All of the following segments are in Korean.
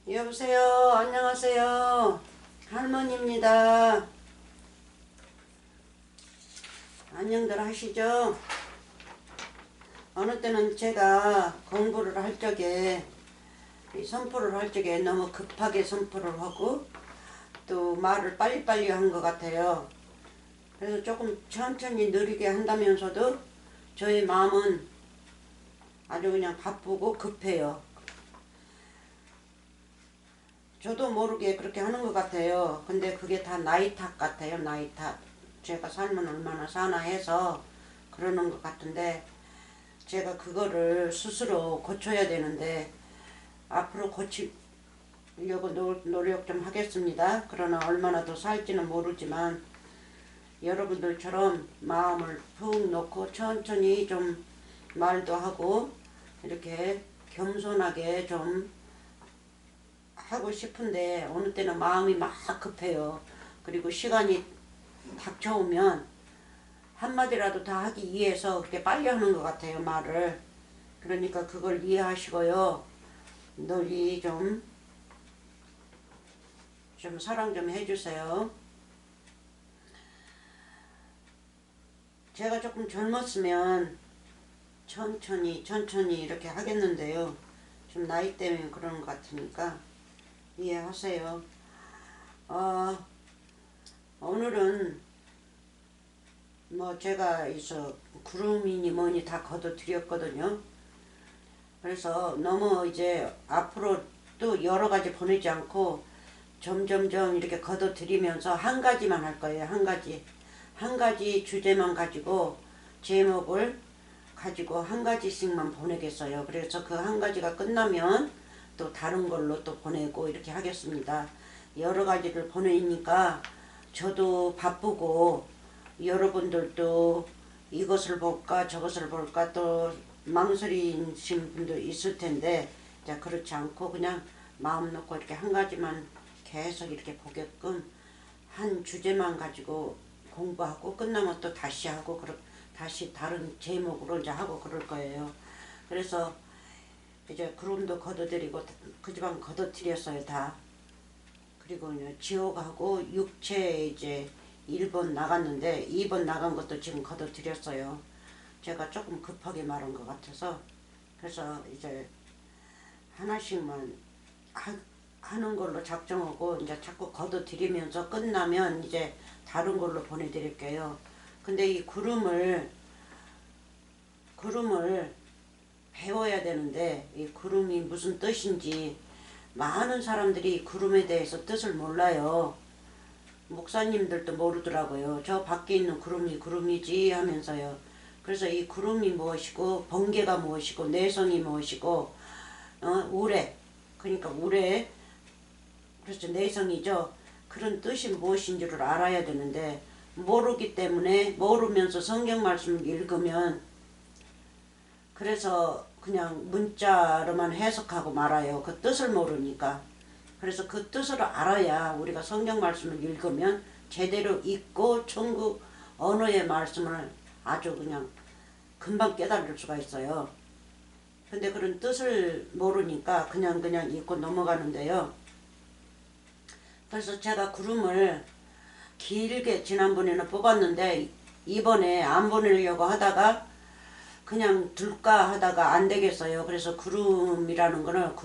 여보세요. 안녕하세요. 할머니입니다. 안녕들 하시죠? 어느 때는 제가 공부를 할 적에 선포를 할 적에 너무 급하게 선포를 하고 또 말을 빨리빨리 한 것 같아요. 그래서 조금 천천히 느리게 한다면서도 저의 마음은 아주 그냥 바쁘고 급해요. 저도 모르게 그렇게 하는 것 같아요. 근데 그게 다 나이 탓 같아요. 나이 탓. 제가 살면 얼마나 사나 해서 그러는 것 같은데 제가 그거를 스스로 고쳐야 되는데 앞으로 고치려고 노력 좀 하겠습니다. 그러나 얼마나 더 살지는 모르지만 여러분들처럼 마음을 푹 놓고 천천히 좀 말도 하고 이렇게 겸손하게 좀 하고 싶은데 어느 때는 마음이 막 급해요. 그리고 시간이 닥쳐오면 한마디라도 다 하기 위해서 그렇게 빨리 하는 것 같아요, 말을. 그러니까 그걸 이해하시고요. 널리 좀 사랑 좀 해주세요. 제가 조금 젊었으면 천천히 이렇게 하겠는데요. 좀 나이 때문에 그러는 것 같으니까 이해하세요. 오늘은 뭐 제가 구름이니 뭐니 다 거둬드렸거든요. 그래서 너무 이제 앞으로 또 여러 가지 보내지 않고 점점점 이렇게 거둬들이면서 한 가지만 할 거예요. 한 가지 주제만 가지고 제목을 가지고 한 가지씩만 보내겠어요. 그래서 그 한 가지가 끝나면 또 다른 걸로 또 보내고 이렇게 하겠습니다. 여러 가지를 보내니까 저도 바쁘고 여러분들도 이것을 볼까 저것을 볼까 또 망설이신 분도 있을 텐데 자 그렇지 않고 그냥 마음 놓고 이렇게 한 가지만 계속 이렇게 보게끔 한 주제만 가지고 공부하고 끝나면 또 다시 하고 다시 다른 제목으로 이제 하고 그럴 거예요. 그래서 이제 구름도 거둬들이고 그 집안 거둬들였어요 다. 그리고 이제 지옥하고 육체 이제 1번 나갔는데 2번 나간 것도 지금 거둬들였어요. 제가 조금 급하게 말한 것 같아서 그래서 이제 하나씩만 하는 걸로 작정하고 이제 자꾸 거둬들이면서 끝나면 이제 다른 걸로 보내드릴게요. 근데 이 구름을 배워야 되는데 이 구름이 무슨 뜻인지 많은 사람들이 구름에 대해서 뜻을 몰라요. 목사님들도 모르더라고요. 저 밖에 있는 구름이 구름이지 하면서요. 그래서 이 구름이 무엇이고 번개가 무엇이고 내성이 무엇이고 우레 그러니까 우레 그래서 내성이죠. 그런 뜻이 무엇인지를 알아야 되는데 모르기 때문에 모르면서 성경 말씀을 읽으면 그래서 그냥 문자로만 해석하고 말아요. 그 뜻을 모르니까. 그래서 그 뜻을 알아야 우리가 성경 말씀을 읽으면 제대로 읽고 천국 언어의 말씀을 아주 그냥 금방 깨달을 수가 있어요. 근데 그런 뜻을 모르니까 그냥 읽고 넘어가는데요. 그래서 제가 구름을 길게 지난번에는 뽑았는데 이번에 안 보내려고 하다가 그냥 둘까 하다가 안 되겠어요. 그래서 구름이라는 거는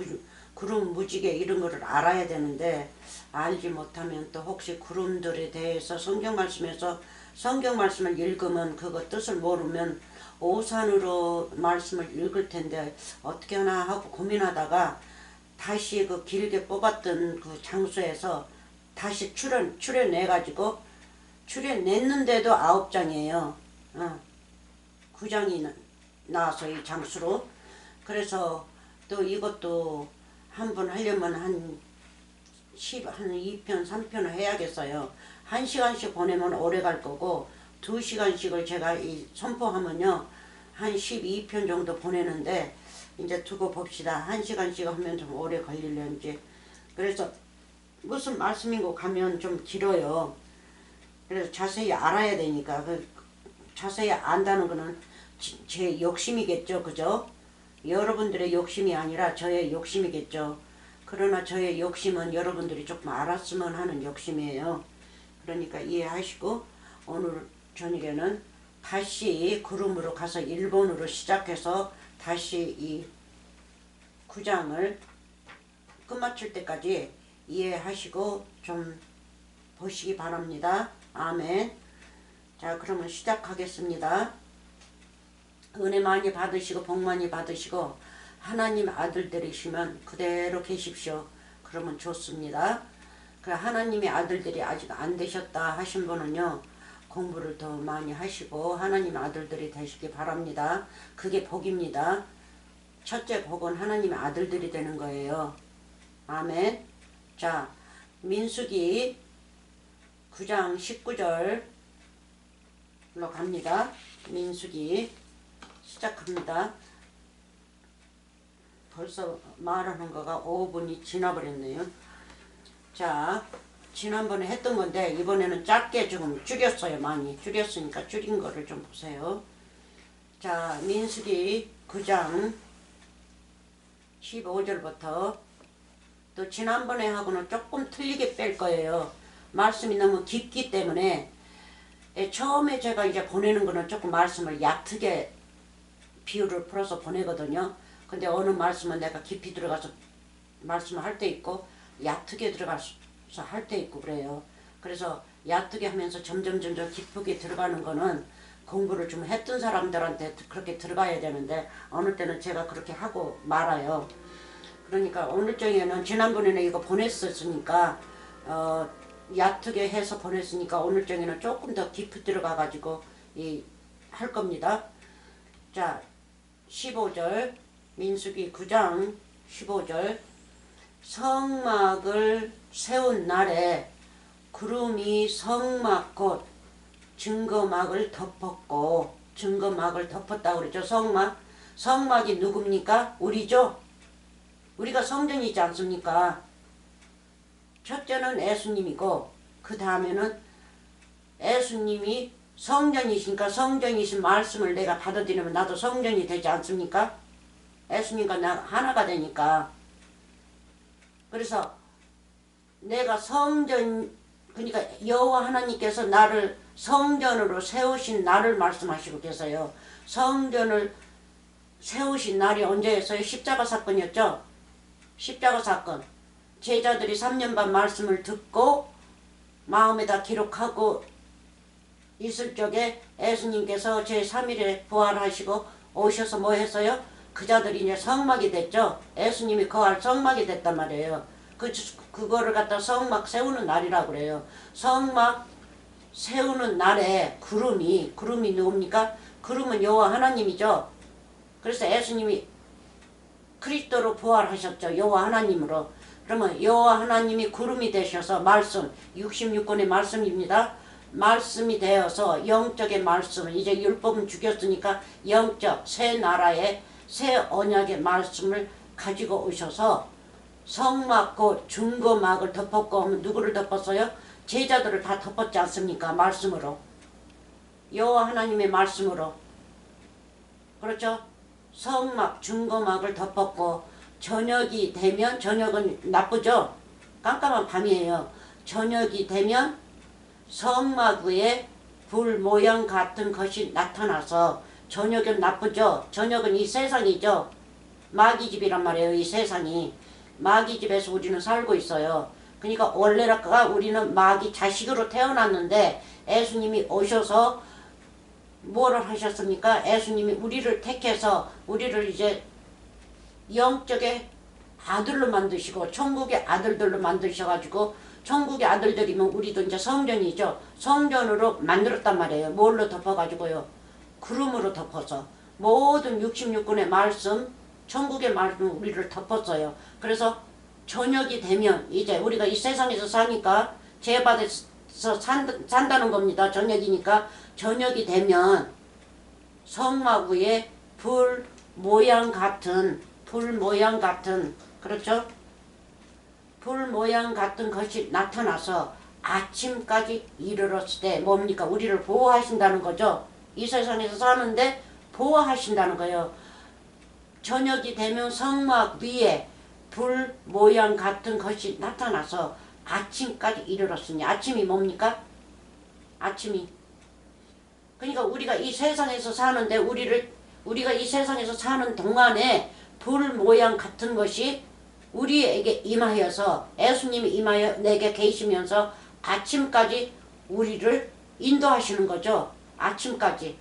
구름 무지개 이런 거를 알아야 되는데 알지 못하면 또 혹시 구름들에 대해서 성경 말씀에서 성경 말씀을 읽으면 그거 뜻을 모르면 오산으로 말씀을 읽을 텐데 어떻게 하나 하고 고민하다가 다시 그 길게 뽑았던 그 장소에서 다시 출연해가지고 출연냈는데도 9장이에요. 9장이 나와서 이 장수로. 그래서 또 이것도 한 번 하려면 한 2편 3편을 해야겠어요. 1시간씩 보내면 오래 갈 거고 2시간씩을 제가 이 선포하면요 한 12편 정도 보내는데 이제 두고 봅시다. 1시간씩 하면 좀 오래 걸리려는지. 그래서 무슨 말씀인고 가면 좀 길어요. 그래서 자세히 알아야 되니까 자세히 안다는 거는 제 욕심이겠죠. 그죠? 여러분들의 욕심이 아니라 저의 욕심이겠죠. 그러나 저의 욕심은 여러분들이 조금 알았으면 하는 욕심이에요. 그러니까 이해하시고 오늘 저녁에는 다시 구름으로 가서 1번으로 시작해서 다시 이 9장을 끝마칠 때까지 이해하시고 좀 보시기 바랍니다. 아멘. 자, 그러면 시작하겠습니다. 은혜 많이 받으시고 복 많이 받으시고 하나님 아들들이시면 그대로 계십시오. 그러면 좋습니다. 그 하나님의 아들들이 아직 안 되셨다 하신 분은요, 공부를 더 많이 하시고 하나님 아들들이 되시기 바랍니다. 그게 복입니다. 첫째 복은 하나님의 아들들이 되는 거예요. 아멘. 자, 민수기 9장 19절로 갑니다. 민수기 시작합니다. 벌써 말하는 거가 5분이 지나버렸네요. 자, 지난번에 했던 건데 이번에는 짧게 좀 줄였어요. 많이 줄였으니까 줄인 거를 좀 보세요. 자, 민수기 9장 15절부터 또 지난번에 하고는 조금 틀리게 뺄 거예요. 말씀이 너무 깊기 때문에 처음에 제가 이제 보내는 거는 조금 말씀을 얕게 비율을 풀어서 보내거든요. 근데 어느 말씀은 내가 깊이 들어가서 말씀을 할 때 있고 얕게 들어가서 할 때 있고 그래요. 그래서 얕게 하면서 점점 깊게 들어가는 거는 공부를 좀 했던 사람들한테 그렇게 들어가야 되는데 어느 때는 제가 그렇게 하고 말아요. 그러니까 오늘 정에는 지난번에는 이거 보냈었으니까 얕게 해서 보냈으니까 오늘 정에는 조금 더 깊이 들어가 가지고 할 겁니다. 자, 15절 민수기 9장 15절 성막을 세운 날에 구름이 성막 곧 증거막을 덮었고, 증거막을 덮었다고 그랬죠. 성막이 누굽니까? 우리죠. 우리가 성전이지 않습니까? 첫째는 예수님이고 그 다음에는 예수님이 성전이시니까 성전이신 말씀을 내가 받아들이면 나도 성전이 되지 않습니까? 예수님과 나 하나가 되니까. 그래서 내가 성전, 그러니까 여호와 하나님께서 나를 성전으로 세우신 날을 말씀하시고 계세요. 성전을 세우신 날이 언제였어요? 십자가 사건이었죠. 십자가 사건. 제자들이 3년 반 말씀을 듣고 마음에다 기록하고 있을 적에 예수님께서 제3일에 부활하시고 오셔서 뭐 했어요? 그 자들이 이제 성막이 됐죠. 예수님이 거할 성막이 됐단 말이에요. 그거를 갖다 성막 세우는 날이라고 그래요. 성막 세우는 날에 구름이 누굽니까? 구름은 여호와 하나님이죠. 그래서 예수님이 그리스도로 부활하셨죠. 여호와 하나님으로. 그러면 여호와 하나님이 구름이 되셔서 말씀, 66권의 말씀입니다. 말씀이 되어서 영적의 말씀을 이제 율법은 죽였으니까 영적 새 나라의 새 언약의 말씀을 가지고 오셔서 성막 곧 증거막을 덮었고 하면 누구를 덮었어요? 제자들을 다 덮었지 않습니까? 말씀으로. 여호와 하나님의 말씀으로. 그렇죠? 성막 증거막을 덮었고 저녁이 되면, 저녁은 나쁘죠? 깜깜한 밤이에요. 저녁이 되면 성막 위에 불 모양 같은 것이 나타나서, 저녁은 나쁘죠? 저녁은 이 세상이죠? 마귀집이란 말이에요. 이 세상이. 마귀집에서 우리는 살고 있어요. 그러니까 원래가 우리는 마귀 자식으로 태어났는데 예수님이 오셔서 뭐를 하셨습니까? 예수님이 우리를 택해서 우리를 이제 영적의 아들로 만드시고 천국의 아들들로 만드셔가지고, 천국의 아들들이면 우리도 이제 성전이죠. 성전으로 만들었단 말이에요. 뭘로 덮어가지고요? 구름으로 덮어서 모든 66권의 말씀, 천국의 말씀 우리를 덮었어요. 그래서 저녁이 되면 이제 우리가 이 세상에서 사니까 죄받아서 산다는 겁니다. 저녁이니까. 저녁이 되면 성막 위에 불 모양 같은, 그렇죠? 불 모양 같은 것이 나타나서 아침까지 이르렀을 때 뭡니까? 우리를 보호하신다는 거죠. 이 세상에서 사는데 보호하신다는 거예요. 저녁이 되면 성막 위에 불 모양 같은 것이 나타나서 아침까지 이르렀으니 아침이 뭡니까? 아침이 그러니까 우리가 이 세상에서 사는데 우리가 이 세상에서 사는 동안에 불 모양 같은 것이 우리에게 임하여서 예수님이 임하여 내게 계시면서 아침까지 우리를 인도하시는 거죠. 아침까지.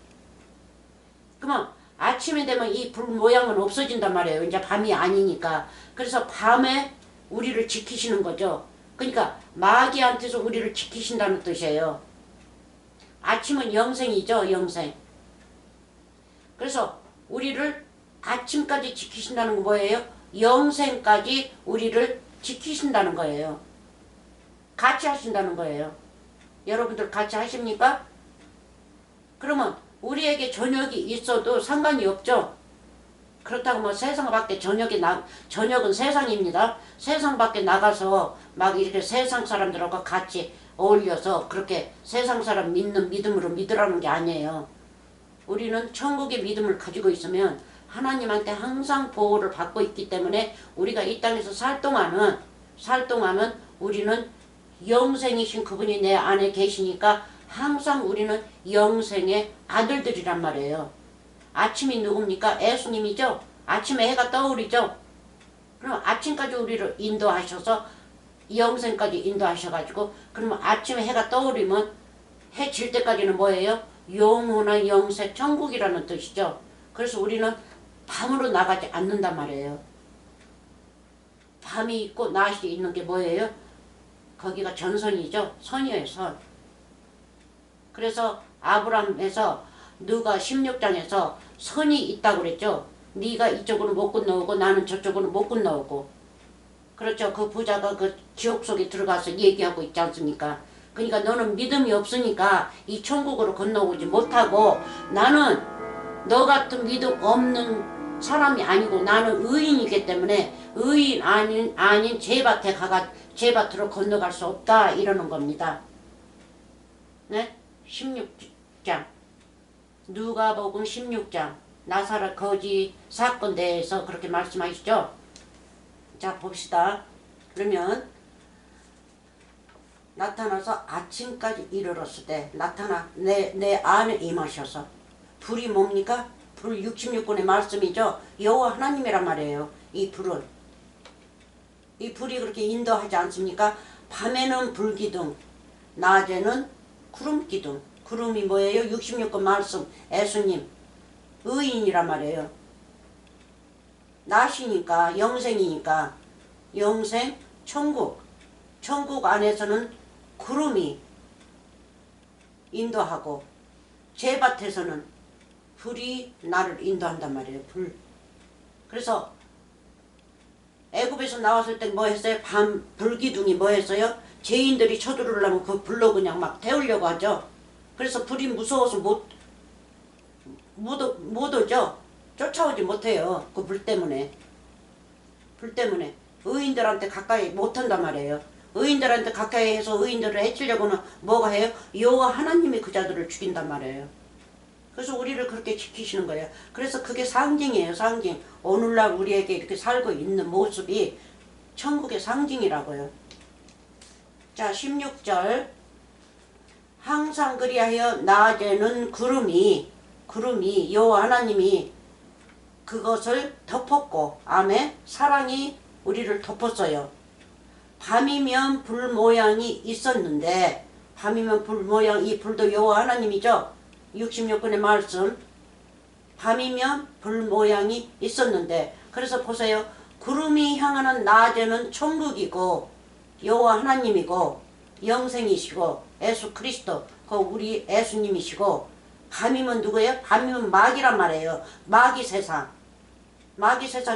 그러면 아침이 되면 이 불 모양은 없어진단 말이에요. 이제 밤이 아니니까. 그래서 밤에 우리를 지키시는 거죠. 그러니까 마귀한테서 우리를 지키신다는 뜻이에요. 아침은 영생이죠. 영생. 그래서 우리를 아침까지 지키신다는 건 뭐예요? 영생까지 우리를 지키신다는 거예요. 같이 하신다는 거예요. 여러분들 같이 하십니까? 그러면 우리에게 저녁이 있어도 상관이 없죠. 그렇다고 뭐 세상 밖에 저녁은 세상입니다. 세상 밖에 나가서 막 이렇게 세상 사람들하고 같이 어울려서 그렇게 세상 사람 믿는 믿음으로 믿으라는 게 아니에요. 우리는 천국의 믿음을 가지고 있으면 하나님한테 항상 보호를 받고 있기 때문에 우리가 이 땅에서 살 동안은 우리는 영생이신 그분이 내 안에 계시니까 항상 우리는 영생의 아들들이란 말이에요. 아침이 누굽니까? 예수님이죠. 아침에 해가 떠오르죠. 그럼 아침까지 우리를 인도하셔서 영생까지 인도하셔가지고 그러면 아침에 해가 떠오르면 해 질 때까지는 뭐예요? 영원한 영생 천국이라는 뜻이죠. 그래서 우리는 밤으로 나가지 않는단 말이에요. 밤이 있고 낮이 있는 게 뭐예요? 거기가 전선이죠. 선이에요. 선. 그래서 아브라함에서 누가 16장에서 선이 있다고 그랬죠. 네가 이쪽으로 못 건너오고 나는 저쪽으로 못 건너오고. 그렇죠. 그 부자가 그 지옥 속에 들어가서 얘기하고 있지 않습니까? 그러니까 너는 믿음이 없으니까 이 천국으로 건너오지 못하고 나는 너 같은 믿음 없는 사람이 아니고 나는 의인이기 때문에 의인 아닌 제밭으로 건너갈 수 없다 이러는 겁니다. 네? 16장 누가복음 16장 나사렛 거지 사건 대해서 그렇게 말씀하시죠. 자 봅시다. 그러면 나타나서 아침까지 이르렀을 때 내 안에 임하셔서 불이 뭡니까? 불 66권의 말씀이죠. 여호와 하나님이란 말이에요. 이 불은 이 불이 그렇게 인도하지 않습니까? 밤에는 불기둥 낮에는 구름기둥. 구름이 뭐예요? 66권 말씀 예수님 의인이란 말이에요. 낮이니까 영생이니까 영생 천국 안에서는 구름이 인도하고 제밭에서는 불이 나를 인도한단 말이에요. 불. 그래서 애굽에서 나왔을 때 뭐 했어요? 밤 불기둥이 뭐 했어요? 죄인들이 쳐들어오려면 그 불로 그냥 막 태우려고 하죠. 그래서 불이 무서워서 못 오죠. 쫓아오지 못해요. 그 불 때문에. 불 때문에. 의인들한테 가까이 못한단 말이에요. 의인들한테 가까이 해서 의인들을 해치려고는 뭐가 해요? 여호와 하나님이 그 자들을 죽인단 말이에요. 그래서 우리를 그렇게 지키시는 거예요. 그래서 그게 상징이에요. 상징. 오늘날 우리에게 이렇게 살고 있는 모습이 천국의 상징이라고요. 자 16절 항상 그리하여 낮에는 구름이 여호와 하나님이 그것을 덮었고 아멘 사랑이 우리를 덮었어요. 밤이면 불 모양이 있었는데 밤이면 불 모양 이 불도 여호와 하나님이죠. 66권의 말씀 밤이면 불 모양이 있었는데 그래서 보세요. 구름이 향하는 낮에는 천국이고 여호와 하나님이고 영생이시고 예수 그리스도 그 우리 예수님이시고 밤이면 누구예요? 밤이면 마귀란 말이에요. 마귀 세상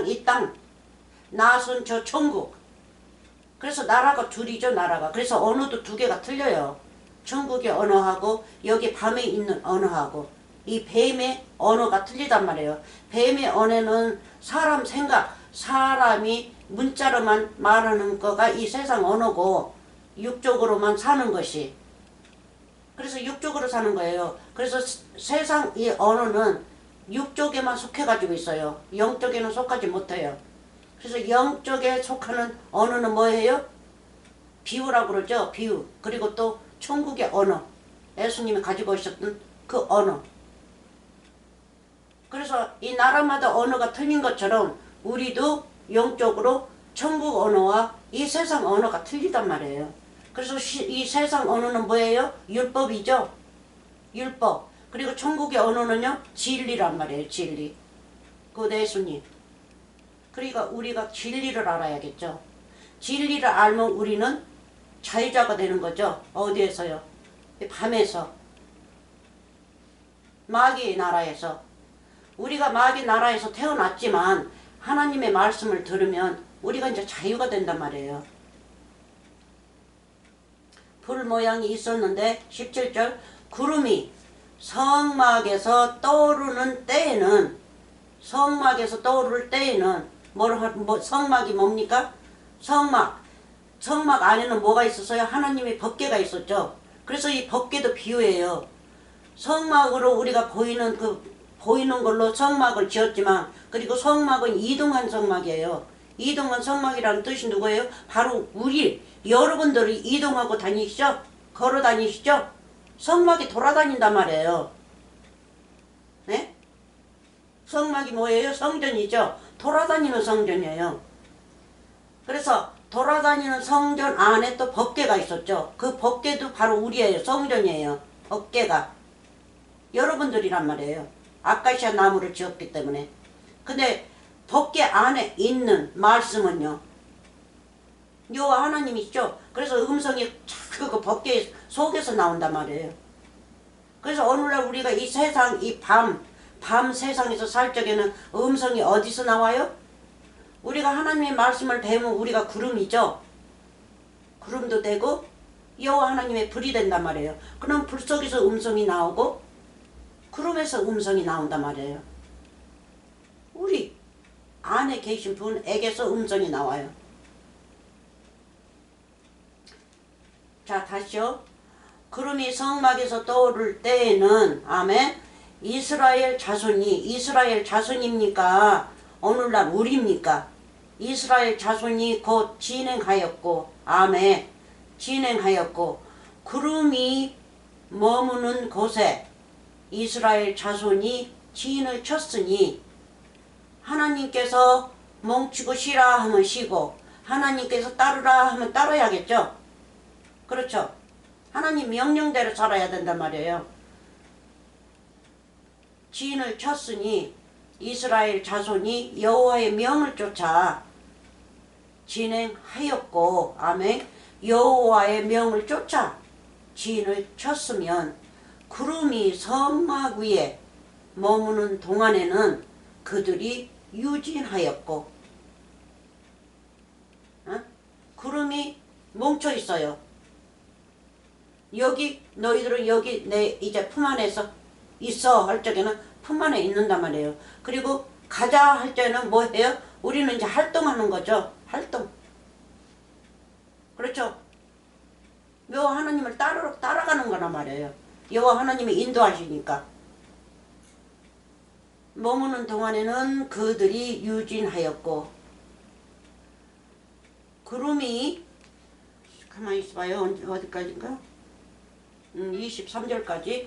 이 땅 낮은 저 천국. 그래서 나라가 둘이죠. 나라가. 그래서 언어도 두 개가 틀려요. 천국의 언어하고 여기 밤에 있는 언어하고 이 뱀의 언어가 틀리단 말이에요. 뱀의 언어는 사람 생각 사람이 문자로만 말하는 거가 이 세상 언어고 육적으로만 사는 것이 그래서 육적으로 사는 거예요. 그래서 세상 이 언어는 육적에만 속해 가지고 있어요. 영적에는 속하지 못해요. 그래서 영적에 속하는 언어는 뭐예요? 비유라고 그러죠. 비유. 그리고 또 천국의 언어. 예수님이 가지고 오셨던 그 언어. 그래서 이 나라마다 언어가 틀린 것처럼 우리도 영적으로 천국 언어와 이 세상 언어가 틀리단 말이에요. 그래서 이 세상 언어는 뭐예요? 율법이죠. 율법. 그리고 천국의 언어는요, 진리란 말이에요. 진리. 그 예수님. 그러니까 우리가 진리를 알아야겠죠. 진리를 알면 우리는 자유자가 되는 거죠. 어디에서요? 밤에서. 마귀의 나라에서. 우리가 마귀 나라에서 태어났지만 하나님의 말씀을 들으면 우리가 이제 자유가 된단 말이에요. 불 모양이 있었는데 17절 구름이 성막에서 떠오르는 때에는 성막에서 떠오를 때에는 성막이 뭡니까? 성막 안에는 뭐가 있었어요? 하나님의 법궤가 있었죠. 그래서 이 법궤도 비유예요. 성막으로 우리가 보이는 걸로 성막을 지었지만 그리고 성막은 이동한 성막이에요. 이동한 성막이라는 뜻이 누구예요? 바로 우리 여러분들이 이동하고 다니시죠? 걸어 다니시죠? 성막이 돌아다닌단 말이에요. 네? 성막이 뭐예요? 성전이죠. 돌아다니는 성전이에요. 그래서 돌아다니는 성전 안에 또 법궤가 있었죠. 그 법궤도 바로 우리예요. 성전이에요. 법궤가. 여러분들이란 말이에요. 아카시아 나무를 지었기 때문에. 근데 법궤 안에 있는 말씀은요. 여호와 하나님이시죠. 그래서 음성이 그 법궤 속에서 나온단 말이에요. 그래서 오늘날 우리가 이 세상, 이 밤 세상에서 살 적에는 음성이 어디서 나와요? 우리가 하나님의 말씀을 배우면 우리가 구름이죠. 구름도 되고 여호와 하나님의 불이 된단 말이에요. 그럼 불 속에서 음성이 나오고 구름에서 음성이 나온단 말이에요. 우리 안에 계신 분에게서 음성이 나와요. 자, 다시요. 구름이 성막에서 떠오를 때에는 아멘. 이스라엘 자손입니까? 오늘날 우리입니까? 이스라엘 자손이 곧 진행하였고 아멘. 진행하였고 구름이 머무는 곳에 이스라엘 자손이 진을 쳤으니 하나님께서 멈추고 쉬라 하면 쉬고 하나님께서 따르라 하면 따라야겠죠. 그렇죠. 하나님 명령대로 살아야 된단 말이에요. 진을 쳤으니 이스라엘 자손이 여호와의 명을 쫓아 진행하였고 아멘. 여호와의 명을 쫓아 진을 쳤으면 구름이 성막 위에 머무는 동안에는 그들이 유진하였고 구름이 뭉쳐 있어요. 여기 너희들은 여기 내 이제 품 안에서 있어 할 적에는 품 안에 있는단 말이에요. 그리고 가자 할 때는 뭐 해요? 우리는 이제 활동하는 거죠. 활동. 그렇죠. 여호와 하나님을 따라가는 거란 말이에요. 여호와 하나님이 인도하시니까. 머무는 동안에는 그들이 유진하였고 구름이 가만히 있어봐요. 어디까지인가? 23절까지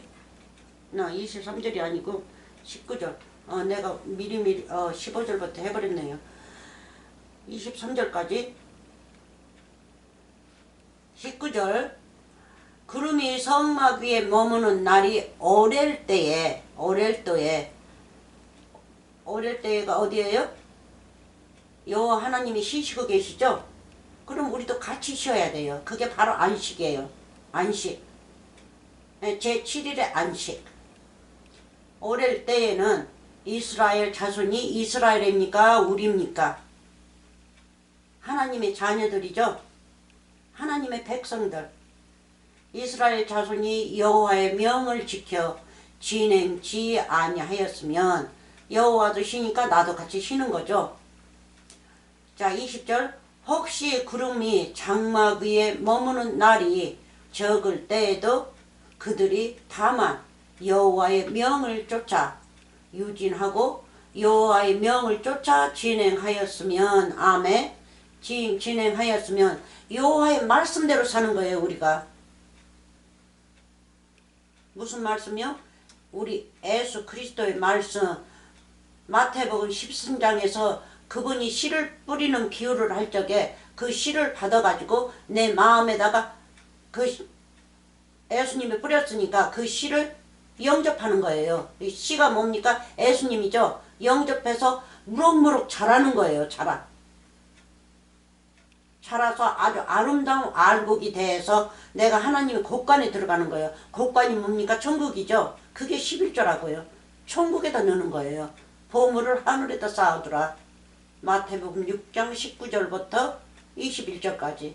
23절이 아니고 19절 내가 미리 15절부터 해버렸네요. 23절까지 19절 구름이 성막 위에 머무는 날이 오렐 때가 어디예요? 여호와 하나님이 쉬시고 계시죠? 그럼 우리도 같이 쉬어야 돼요. 그게 바로 안식이에요. 안식. 제7일의 안식. 오렐 때에는 이스라엘 자손이 이스라엘입니까? 우리입니까? 하나님의 자녀들이죠. 하나님의 백성들. 이스라엘 자손이 여호와의 명을 지켜 진행지 아니하였으면 여호와도 쉬니까 나도 같이 쉬는 거죠. 자, 20절 혹시 구름이 장막 위에 머무는 날이 적을 때에도 그들이 다만 여호와의 명을 쫓아 유진하고 여호와의 명을 쫓아 진행하였으면 아멘. 진행하였으면 여호와의 말씀대로 사는 거예요. 우리가 무슨 말씀이요? 우리 예수 그리스도의 말씀 마태복음 13장에서 그분이 씨를 뿌리는 기울을 할 적에 그 씨를 받아가지고 내 마음에다가 그 예수님이 뿌렸으니까 그 씨를 영접하는 거예요. 이 씨가 뭡니까? 예수님이죠. 영접해서 무럭무럭 자라는 거예요. 자라서 아주 아름다운 알곡이 돼서 내가 하나님의 곳간에 들어가는 거예요. 곳간이 뭡니까? 천국이죠. 그게 11조라고요. 천국에다 넣는 거예요. 보물을 하늘에다 쌓아두라. 마태복음 6장 19절부터 21절까지.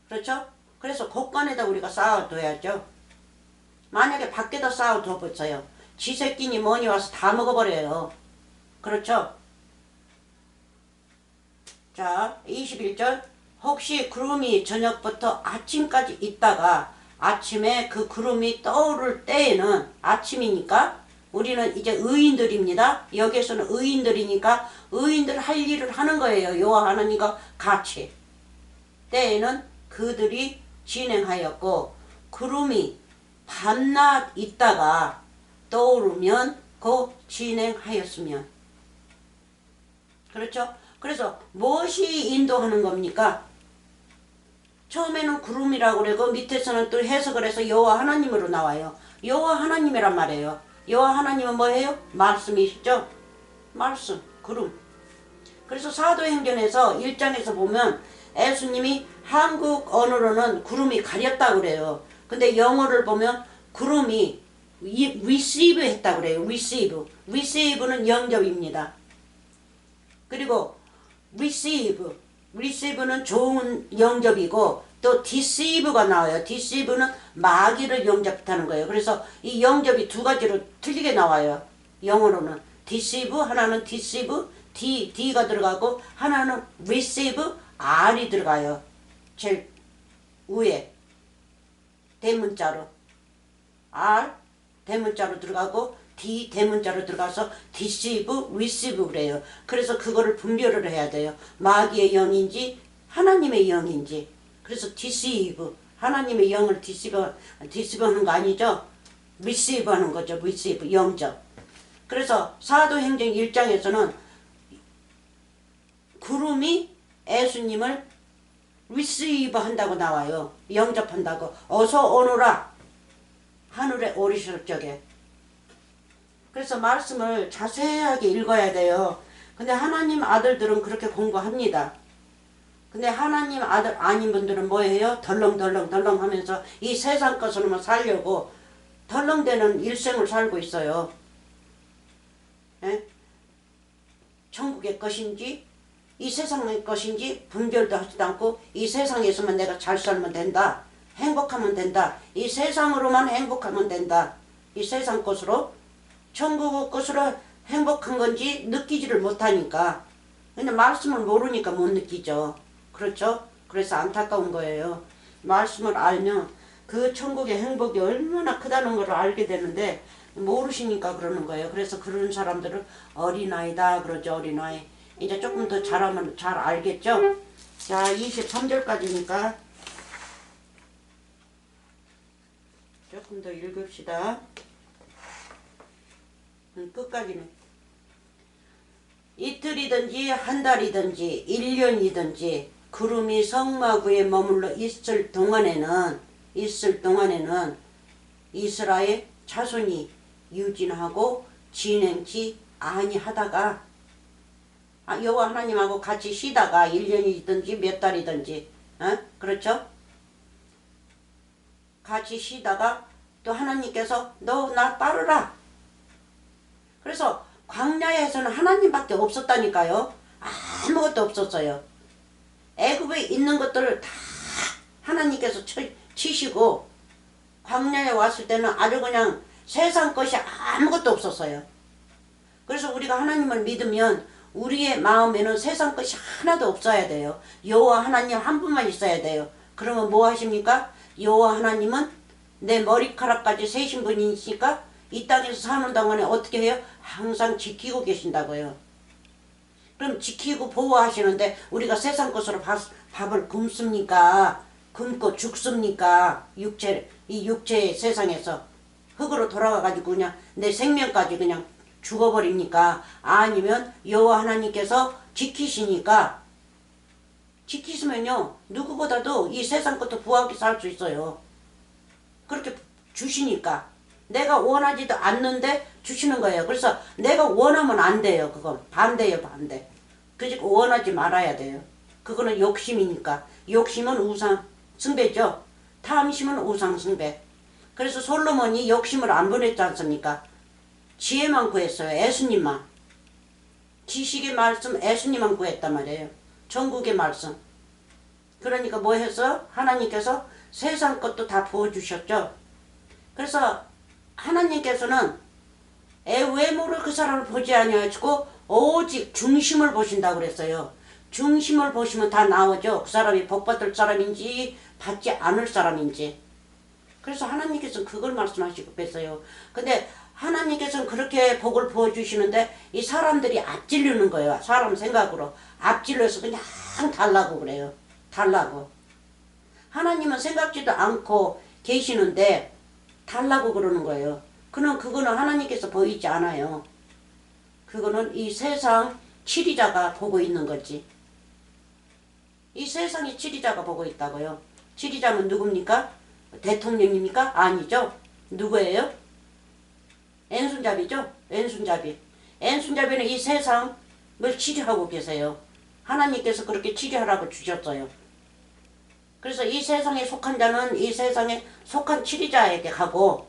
그렇죠? 그래서 곳간에다 우리가 쌓아둬야죠. 만약에 밖에다 쌓아둬보세요. 쥐새끼니 뭐니 와서 다 먹어버려요. 그렇죠? 자, 21절. 혹시 구름이 저녁부터 아침까지 있다가 아침에 그 구름이 떠오를 때에는 아침이니까 우리는 이제 의인들입니다. 여기에서는 의인들이니까 의인들 할 일을 하는 거예요. 여호와 하나님과 같이. 때에는 그들이 진행하였고 구름이 밤낮 있다가 떠오르면 곧 진행하였으면. 그렇죠? 그래서 무엇이 인도하는 겁니까? 처음에는 구름이라고 그러고 밑에서는 또 해석을 해서 여호와 하나님으로 나와요. 여호와 하나님이란 말이에요. 여호와 하나님은 뭐예요? 말씀이시죠? 말씀, 구름. 그래서 사도행전에서 1장에서 보면 예수님이 한국 언어로는 구름이 가렸다고 그래요. 근데 영어를 보면 구름이 receive 했다고 그래요. receive는 영접입니다. 그리고 receive는 좋은 영접이고 또 deceive가 나와요. deceive는 마귀를 영접하는 거예요. 그래서 이 영접이 두 가지로 틀리게 나와요. 영어로는 deceive, 하나는 deceive, D가 들어가고 하나는 receive, R이 들어가요. 제일 위에 대문자로 R 대문자로 들어가고 D 대문자로 들어가서 deceive, receive 그래요. 그래서 그거를 분별을 해야 돼요. 마귀의 영인지 하나님의 영인지. 그래서 deceive, 하나님의 영을 deceive 하는 거 아니죠? receive 하는 거죠. receive, 영접. 그래서 사도행전 1장에서는 구름이 예수님을 receive 한다고 나와요. 영접한다고. 어서 오너라. 하늘에 오르실 적에. 그래서 말씀을 자세하게 읽어야 돼요. 근데 하나님 아들들은 그렇게 공부합니다. 근데 하나님 아들 아닌 분들은 뭐예요? 덜렁덜렁 하면서 이 세상 것으로만 살려고 덜렁대는 일생을 살고 있어요. 예? 천국의 것인지 이 세상의 것인지 분별도 하지도 않고 이 세상에서만 내가 잘 살면 된다. 행복하면 된다. 이 세상으로만 행복하면 된다. 이 세상 것으로 천국 것으로 행복한 건지 느끼지를 못하니까. 근데 말씀을 모르니까 못 느끼죠. 그렇죠? 그래서 안타까운 거예요. 말씀을 알면 그 천국의 행복이 얼마나 크다는 걸 알게 되는데 모르시니까 그러는 거예요. 그래서 그런 사람들은 어린아이다 그러죠. 어린아이. 이제 조금 더 잘하면 잘 알겠죠? 자, 23절까지니까 조금 더 읽읍시다. 끝까지는. 이틀이든지 한 달이든지 1년이든지 구름이 성마구에 머물러 있을 동안에는 이스라엘 자손이 유진하고 진행치 아니하다가 여호와 하나님하고 같이 쉬다가 1년이든지 몇 달이든지 그렇죠? 같이 쉬다가 또 하나님께서 너 나 따르라. 그래서 광야에서는 하나님밖에 없었다니까요. 아무것도 없었어요. 애굽에 있는 것들을 다 하나님께서 치시고 광야에 왔을 때는 아주 그냥 세상 것이 아무것도 없었어요. 그래서 우리가 하나님을 믿으면 우리의 마음에는 세상 것이 하나도 없어야 돼요. 여호와 하나님 한 분만 있어야 돼요. 그러면 뭐 하십니까? 여호와 하나님은 내 머리카락까지 세신 분이시니까 이 땅에서 사는 동안에 어떻게 해요? 항상 지키고 계신다고요. 그럼 지키고 보호하시는데 우리가 세상 것으로 밥을 굶습니까? 굶고 죽습니까? 이 육체의 세상에서 흙으로 돌아가가지고 그냥 내 생명까지 그냥 죽어버립니까? 아니면 여호와 하나님께서 지키시니까, 지키시면요 누구보다도 이 세상 것도 부하게 살 수 있어요. 그렇게 주시니까. 내가 원하지도 않는데 주시는 거예요. 그래서 내가 원하면 안 돼요. 그건 반대예요, 반대. 그러니까 원하지 말아야 돼요. 그거는 욕심이니까. 욕심은 우상 숭배죠. 탐심은 우상 숭배. 그래서 솔로몬이 욕심을 안 보냈지 않습니까? 지혜만 구했어요. 예수님만. 지식의 말씀 예수님만 구했단 말이에요. 전국의 말씀. 그러니까 뭐 해서 하나님께서 세상 것도 다 부어주셨죠. 그래서 하나님께서는 외모를 그 사람을 보지 아니하시고 오직 중심을 보신다고 그랬어요. 중심을 보시면 다 나오죠. 그 사람이 복받을 사람인지 받지 않을 사람인지. 그래서 하나님께서는 그걸 말씀하시고 뺐어요. 근데 하나님께서는 그렇게 복을 부어주시는데 이 사람들이 앞질르는 거예요. 사람 생각으로 앞질러서 그냥 달라고 그래요. 달라고. 하나님은 생각지도 않고 계시는데 달라고 그러는 거예요. 그거는 하나님께서 보이지 않아요. 그거는 이 세상 치리자가 보고 있는 거지. 이 세상의 치리자가 보고 있다고요. 치리자면 누굽니까? 대통령입니까? 아니죠. 누구예요? 왼손잡이죠. 왼손잡이. 왼손잡이는 이 세상을 치리하고 계세요. 하나님께서 그렇게 치리하라고 주셨어요. 그래서 이 세상에 속한 자는 이 세상에 속한 치리자에게 가고,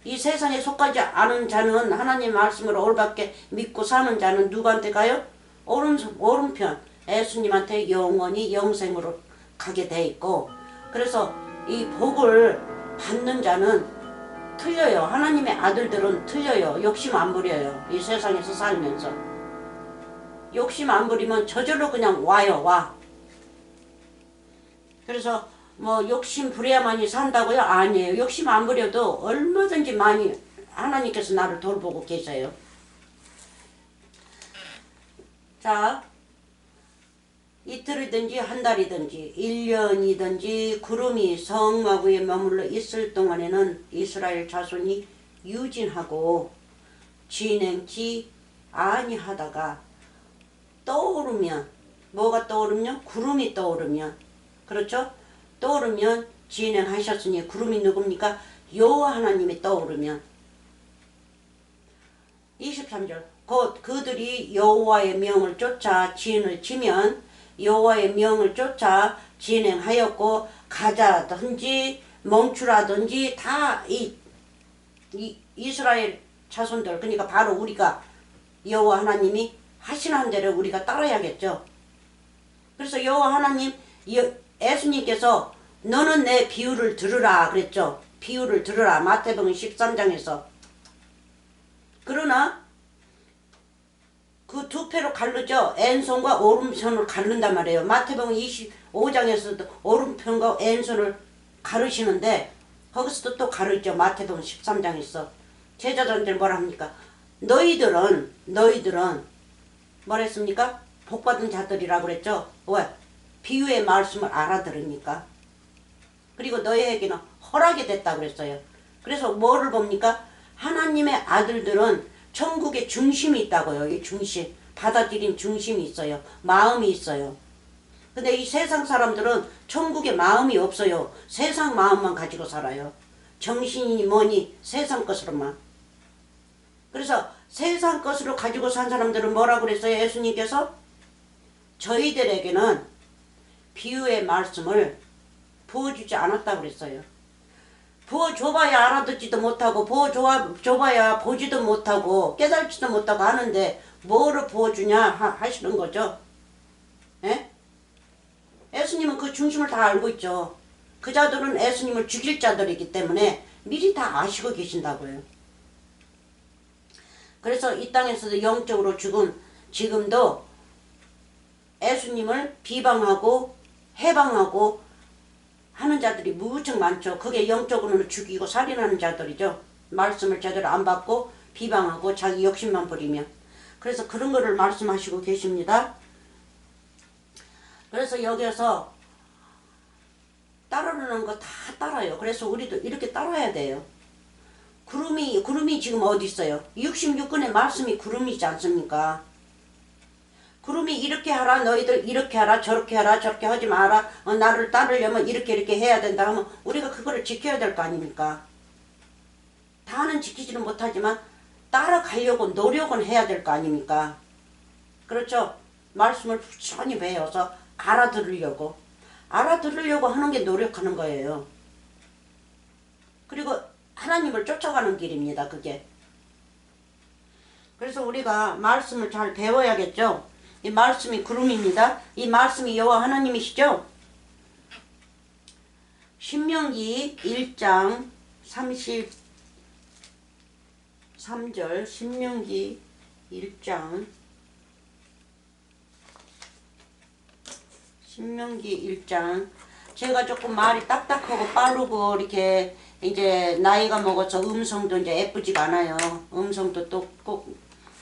이 세상에 속하지 않은 자는 하나님 말씀을 올바르게 믿고 사는 자는 누구한테 가요? 오른편 예수님한테 영원히 영생으로 가게 돼 있고, 그래서 이 복을 받는 자는 틀려요. 하나님의 아들들은 틀려요. 욕심 안 부려요. 이 세상에서 살면서 욕심 안 부리면 저절로 그냥 와요. 와. 그래서 뭐 욕심 부려야만이 산다고요? 아니에요. 욕심 안 부려도 얼마든지 많이 하나님께서 나를 돌보고 계셔요. 자, 이틀이든지 한 달이든지 1년이든지 구름이 성막 위에 머물러 있을 동안에는 이스라엘 자손이 유진하고 진행치 아니하다가 떠오르면, 뭐가 떠오르면? 구름이 떠오르면, 그렇죠? 떠오르면 진행하셨으니 구름이 누굽니까? 여호와 하나님이 떠오르면. 23절 곧 그들이 여호와의 명을 쫓아 진을 치면 여호와의 명을 쫓아 진행하였고, 가자든지 멈추라든지 다 이스라엘 자손들, 그러니까 바로 우리가 여호와 하나님이 하시는 대로 우리가 따라야겠죠. 그래서 여호와 하나님, 예수님께서 너는 내 비유를 들으라 그랬죠. 비유를 들으라. 마태복음 13장에서. 그러나 그 두 패로 가르죠. 왼손과 오른손을 가른단 말이에요. 마태복음 25장에서도 오른편과 왼손을 가르시는데 거기서도 또 가르죠. 마태복음 13장에서. 제자들한테 뭐라 합니까? 너희들은 뭐랬습니까? 복받은 자들이라고 그랬죠. 왜? 비유의 말씀을 알아들으니까. 그리고 너희에게는 허락이 됐다고 그랬어요. 그래서 뭐를 봅니까? 하나님의 아들들은 천국의 중심이 있다고요. 이 중심. 받아들인 중심이 있어요. 마음이 있어요. 근데 이 세상 사람들은 천국의 마음이 없어요. 세상 마음만 가지고 살아요. 정신이 뭐니 세상 것으로만. 그래서 세상 것으로 가지고 산 사람들은 뭐라고 그랬어요? 예수님께서 저희들에게는 비유의 말씀을 부어주지 않았다고 그랬어요. 부어줘봐야 알아듣지도 못하고 부어줘봐야 보지도 못하고 깨달지도 못하고 하는데 뭐를 부어주냐 하시는 거죠. 예? 예수님은 그 중심을 다 알고 있죠. 그 자들은 예수님을 죽일 자들이기 때문에 미리 다 아시고 계신다고요. 그래서 이 땅에서도 영적으로 죽은 지금도 예수님을 비방하고 해방하고 하는 자들이 무척 많죠. 그게 영적으로는 죽이고 살인하는 자들이죠. 말씀을 제대로 안 받고 비방하고 자기 욕심만 부리면. 그래서 그런 거를 말씀하시고 계십니다. 그래서 여기에서 따르는 거 다 따라요. 그래서 우리도 이렇게 따라야 돼요. 구름이 지금 어디 있어요? 66권의 말씀이 구름이지 않습니까? 구름이 이렇게 하라, 너희들 이렇게 하라, 저렇게 하라, 저렇게 하지 마라, 나를 따르려면 이렇게 해야 된다 하면 우리가 그거를 지켜야 될 거 아닙니까? 다는 지키지는 못하지만 따라가려고 노력은 해야 될 거 아닙니까? 그렇죠? 말씀을 부지런히 배워서 알아들으려고 하는 게 노력하는 거예요. 그리고 하나님을 쫓아가는 길입니다. 그게. 그래서 우리가 말씀을 잘 배워야겠죠. 이 말씀이 구름입니다. 이 말씀이 여호와 하나님이시죠. 신명기 1장 33절 신명기 1장 1장 제가 조금 말이 딱딱하고 빠르고 이렇게 이제 나이가 먹어서 음성도 이제 예쁘지가 않아요. 음성도 또 꼭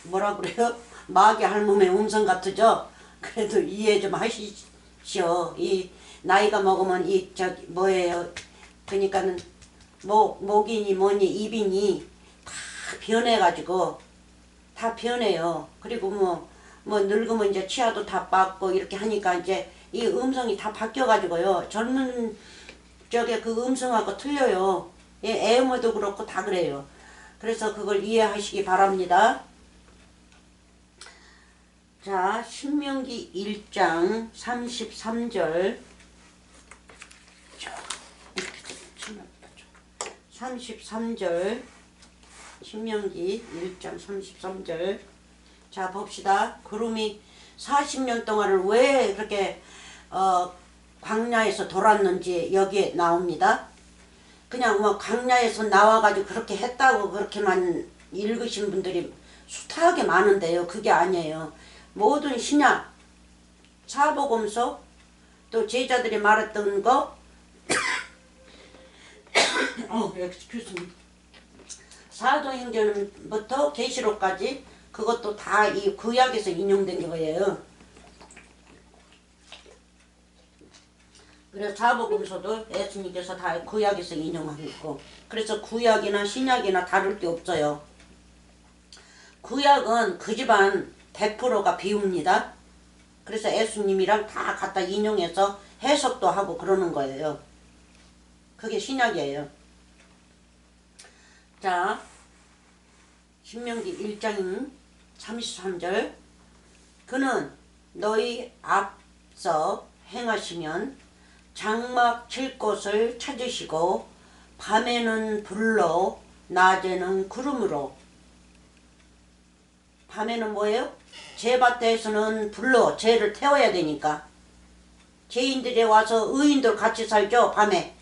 뭐라 그래요? 마귀 할멈의 음성 같으죠? 그래도 이해 좀 하시죠. 이 나이가 먹으면 이 뭐예요? 그러니까는 목이니 뭐니 입이니 다 변해가지고 다 변해요. 그리고 뭐 늙으면 이제 치아도 다 빠고 이렇게 하니까 이제 이 음성이 다 바뀌어가지고요. 젊은 저게 그 음성하고 틀려요. 예, 애음어도 그렇고 다 그래요. 그래서 그걸 이해하시기 바랍니다. 자, 신명기 1장 33절 33절 신명기 1장 33절 자 봅시다. 구름이 40년 동안을 왜 그렇게 광야에서 돌았는지 여기에 나옵니다. 그냥 뭐 광야에서 나와가지고 그렇게 했다고 그렇게만 읽으신 분들이 숱하게 많은데요. 그게 아니에요. 모든 신약, 사복음서, 또 제자들이 말했던 거, 사도행전부터 계시록까지 그것도 다 이 구약에서 인용된 거예요. 그래서 사복음서도 예수님께서 다 구약에서 인용하고 있고, 그래서 구약이나 신약이나 다를 게 없어요. 구약은 그 집안 100%가 비웁니다. 그래서 예수님이랑 다 갖다 인용해서 해석도 하고 그러는 거예요. 그게 신약이에요. 자, 신명기 1장 33절 그는 너희 앞서 행하시면 장막 칠 곳을 찾으시고 밤에는 불로 낮에는 구름으로. 밤에는 뭐예요? 제밭에서는 불로 재를 태워야 되니까. 죄인들이 와서 의인들 같이 살죠. 밤에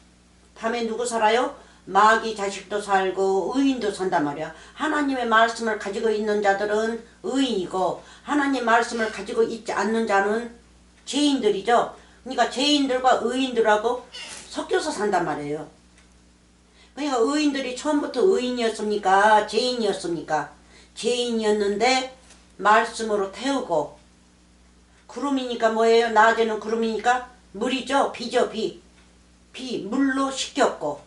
누구 살아요? 마귀 자식도 살고 의인도 산단 말이야. 하나님의 말씀을 가지고 있는 자들은 의인이고 하나님 말씀을 가지고 있지 않는 자는 죄인들이죠. 그러니까 죄인들과 의인들하고 섞여서 산단 말이에요. 그러니까 의인들이 처음부터 의인이었습니까? 죄인이었습니까? 죄인이었는데 말씀으로 태우고. 구름이니까 뭐예요? 낮에는 구름이니까 물이죠. 비죠. 비 물로 식혔고.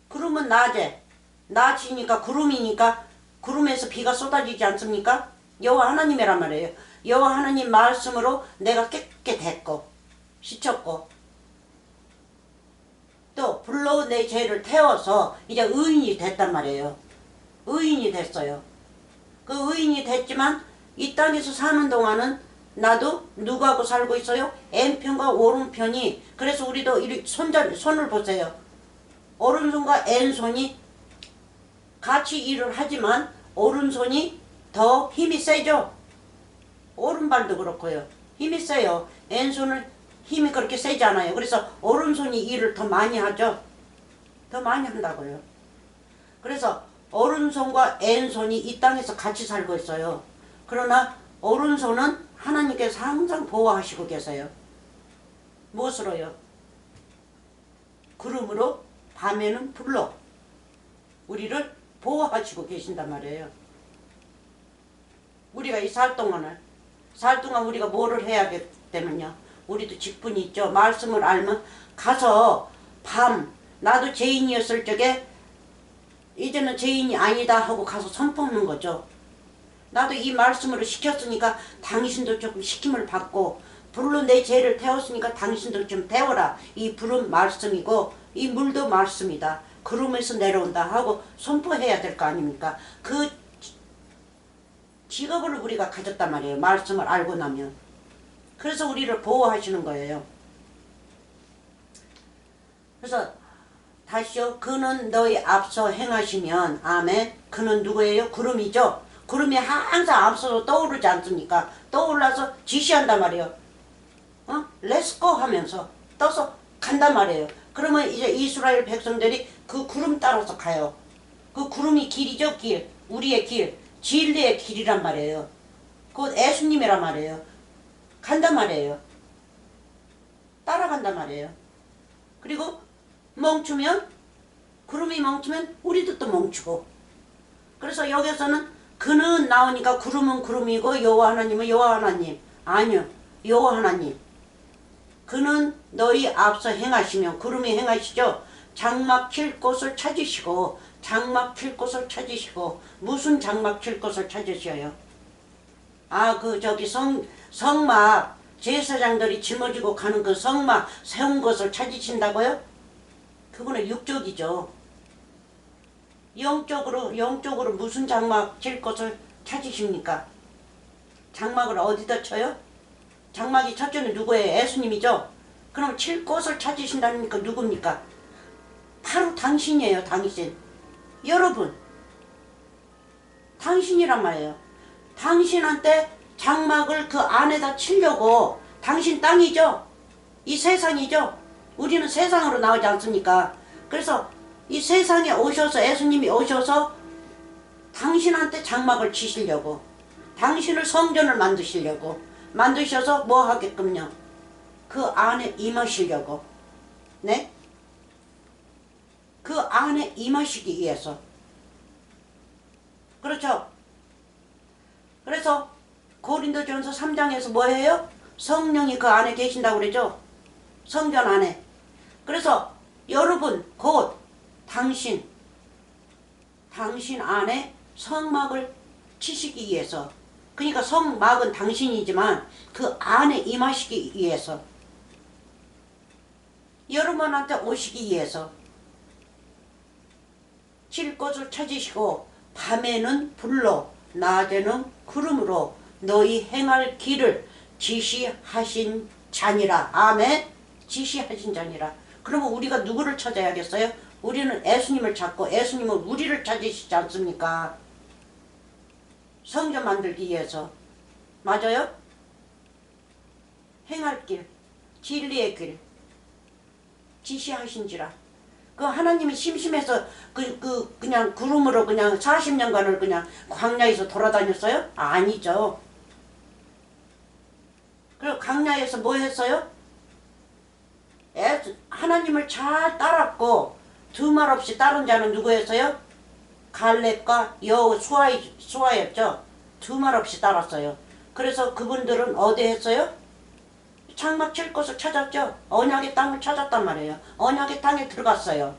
구름은 낮이니까 구름이니까 구름에서 비가 쏟아지지 않습니까? 여호와 하나님이란 말이에요. 여호와 하나님 말씀으로 내가 깨끗했고 씻혔고 또 불로 내 죄를 태워서 이제 의인이 됐단 말이에요. 의인이 됐어요. 그 의인이 됐지만 이 땅에서 사는 동안은 나도 누구하고 살고 있어요? N편과 오른편이. 그래서 우리도 손을 보세요. 오른손과 N손이 같이 일을 하지만 오른손이 더 힘이 세죠. 오른발도 그렇고요. 힘이 세요. N손은 힘이 그렇게 세지 않아요. 그래서 오른손이 일을 더 많이 하죠. 더 많이 한다고요. 그래서 오른손과 N손이 이 땅에서 같이 살고 있어요. 그러나 오른손은 하나님께서 항상 보호하시고 계세요. 무엇으로요? 구름으로, 밤에는 불로. 우리를 보호하시고 계신단 말이에요. 우리가 이 살 동안 우리가 뭐를 해야 되면요. 우리도 직분이 있죠. 말씀을 알면 가서 나도 죄인이었을 적에 이제는 죄인이 아니다 하고 가서 선포하는 거죠. 나도 이 말씀으로 시켰으니까 당신도 조금 시킴을 받고 불로 내 죄를 태웠으니까 당신도 좀 태워라. 이 불은 말씀이고 이 물도 말씀이다. 구름에서 내려온다 하고 선포해야 될 거 아닙니까? 그 직업을 우리가 가졌단 말이에요. 말씀을 알고 나면. 그래서 우리를 보호하시는 거예요. 그래서 다시요. 그는 너희 앞서 행하시면 아멘. 그는 누구예요? 구름이죠. 구름이 항상 앞서서 떠오르지 않습니까? 떠올라서 지시한단 말이에요. 렛츠고 하면서 떠서 간단 말이에요. 그러면 이제 이스라엘 백성들이 그 구름 따라서 가요. 그 구름이 길이죠. 길. 우리의 길. 진리의 길이란 말이에요. 곧 예수님이란 말이에요. 간단 말이에요. 따라간단 말이에요. 그리고 구름이 멈추면 우리도 또 멈추고. 그래서 여기서는 그는 나오니까 구름은 구름이고 여호와 하나님은 여호와 하나님. 아니요. 여호와 하나님. 그는 너희 앞서 행하시면 구름이 행하시죠. 장막 칠 곳을 찾으시고 무슨 장막 칠 곳을 찾으셔요? 저기 성막 제사장들이 짊어지고 가는 그 성막 세운 것을 찾으신다고요? 그거는 육적이죠. 영적으로 무슨 장막 칠 것을 찾으십니까? 장막을 어디다 쳐요? 장막이 첫째는 누구예요? 예수님이죠. 그럼 칠 곳을 찾으신다니까 누굽니까? 바로 당신이에요. 당신. 여러분 당신이란 말이에요. 당신한테 장막을 그 안에다 치려고 당신 땅이죠. 이 세상이죠. 우리는 세상으로 나오지 않습니까? 그래서 이 세상에 오셔서 예수님이 오셔서 당신한테 장막을 치시려고 당신을 성전을 만드셔서 뭐 하게끔요? 그 안에 임하시려고. 네? 그 안에 임하시기 위해서. 그렇죠? 그래서 고린도전서 3장에서 뭐예요? 성령이 그 안에 계신다고 그러죠? 성전 안에. 그래서 여러분 곧 당신 안에 성막을 치시기 위해서. 그러니까 성막은 당신이지만 그 안에 임하시기 위해서. 여러분한테 오시기 위해서. 칠 곳을 찾으시고 밤에는 불로 낮에는 구름으로 너희 행할 길을 지시하신 자니라. 아멘. 지시하신 자니라. 그러면 우리가 누구를 찾아야겠어요? 우리는 예수님을 찾고 예수님은 우리를 찾으시지 않습니까? 성전 만들기 위해서. 맞아요? 행할 길, 진리의 길 지시하신지라. 그 하나님이 심심해서 그냥 구름으로 그냥 40년간을 그냥 광야에서 돌아다녔어요? 아니죠. 그리고 광야에서 뭐 했어요? 하나님을 잘 따랐고 두말 없이 따른 자는 누구였어요? 갈렙과 여호수아였죠. 두말 없이 따랐어요. 그래서 그분들은 어디 했어요? 장막 칠 곳을 찾았죠. 언약의 땅을 찾았단 말이에요. 언약의 땅에 들어갔어요.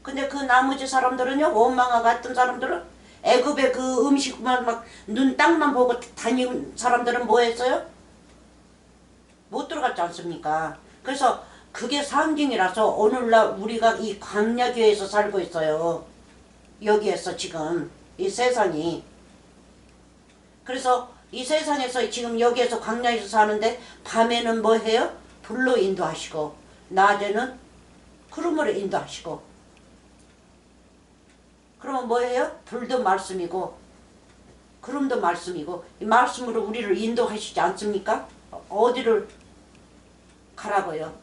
근데 그 나머지 사람들은요, 원망과 같은 사람들은 애굽의 그 음식만 막 눈 땅만 보고 다니는 사람들은 뭐 했어요? 못 들어갔지 않습니까? 그래서 그게 상징이라서 오늘날 우리가 이 광야교회에서 살고 있어요. 여기에서 지금 이 세상이. 그래서 이 세상에서 지금 여기에서 광야에서 사는데 밤에는 뭐 해요? 불로 인도하시고 낮에는 구름으로 인도하시고. 그러면 뭐 해요? 불도 말씀이고 구름도 말씀이고 이 말씀으로 우리를 인도하시지 않습니까? 어디를 가라고요?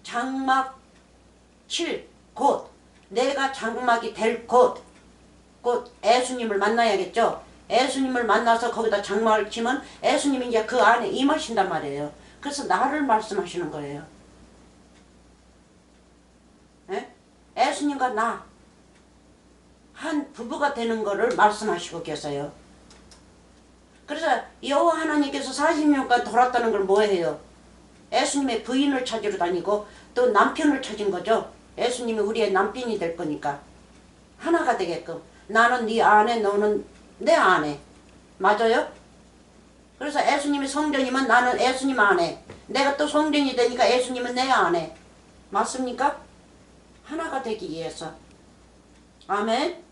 장막 칠 곳, 내가 장막이 될 곳, 곧 예수님을 만나야겠죠. 예수님을 만나서 거기다 장막을 치면 예수님이 이제 그 안에 임하신단 말이에요. 그래서 나를 말씀하시는 거예요. 예? 예수님과 나 한 부부가 되는 거를 말씀하시고 계세요. 그래서 여호와 하나님께서 40년간 돌았다는 걸 뭐예요? 예수님의 부인을 찾으러 다니고 또 남편을 찾은 거죠. 예수님이 우리의 남편이 될 거니까 하나가 되게끔 나는 네 아내 너는 내 아내 맞아요? 그래서 예수님이 성전이면 나는 예수님 아내 내가 또 성전이 되니까 예수님은 내 아내 맞습니까? 하나가 되기 위해서 아멘.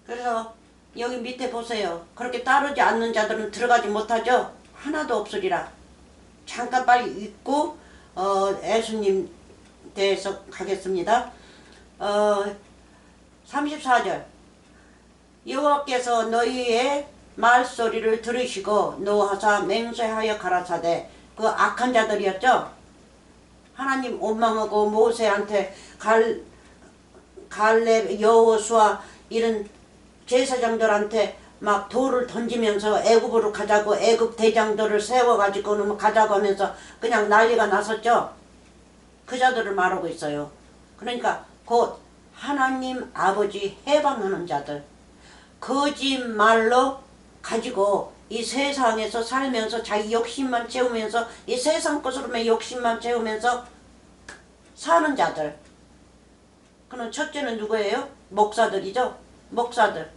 그래서 여기 밑에 보세요. 그렇게 따르지 않는 자들은 들어가지 못하죠. 하나도 없으리라. 잠깐 빨리 읽고 예수님 대해서 가겠습니다. 34절 여호와께서 너희의 말소리를 들으시고 노하사 맹세하여 가라사대 그 악한 자들이었죠. 하나님 원망하고 모세한테 갈렙 여호수아 이런 제사장들한테 막 돌을 던지면서 애굽으로 가자고 애굽 대장들을 세워가지고는 가자고 하면서 그냥 난리가 났었죠. 그 자들을 말하고 있어요. 그러니까 곧 하나님 아버지 해방하는 자들 거짓말로 가지고 이 세상에서 살면서 자기 욕심만 채우면서 이 세상 것으로만 욕심만 채우면서 사는 자들. 그럼 첫째는 누구예요? 목사들이죠. 목사들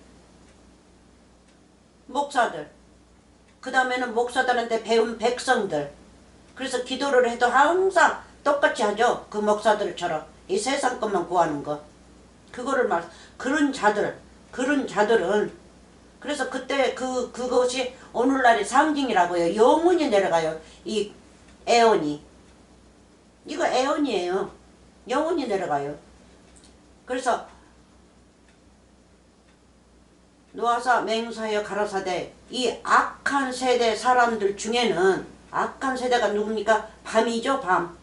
그 다음에는 목사들한테 배운 백성들. 그래서 기도를 해도 항상 똑같이 하죠. 그 목사들처럼 이 세상 것만 구하는 거 그거를 그런 자들은 그래서 그때 그것이 오늘날의 상징이라고요. 영원히 내려가요. 이 애언이 이거 애언이에요. 영원히 내려가요. 그래서 노아사 맹사하여 가라사대 이 악한 세대 사람들 중에는 악한 세대가 누굽니까? 밤이죠. 밤.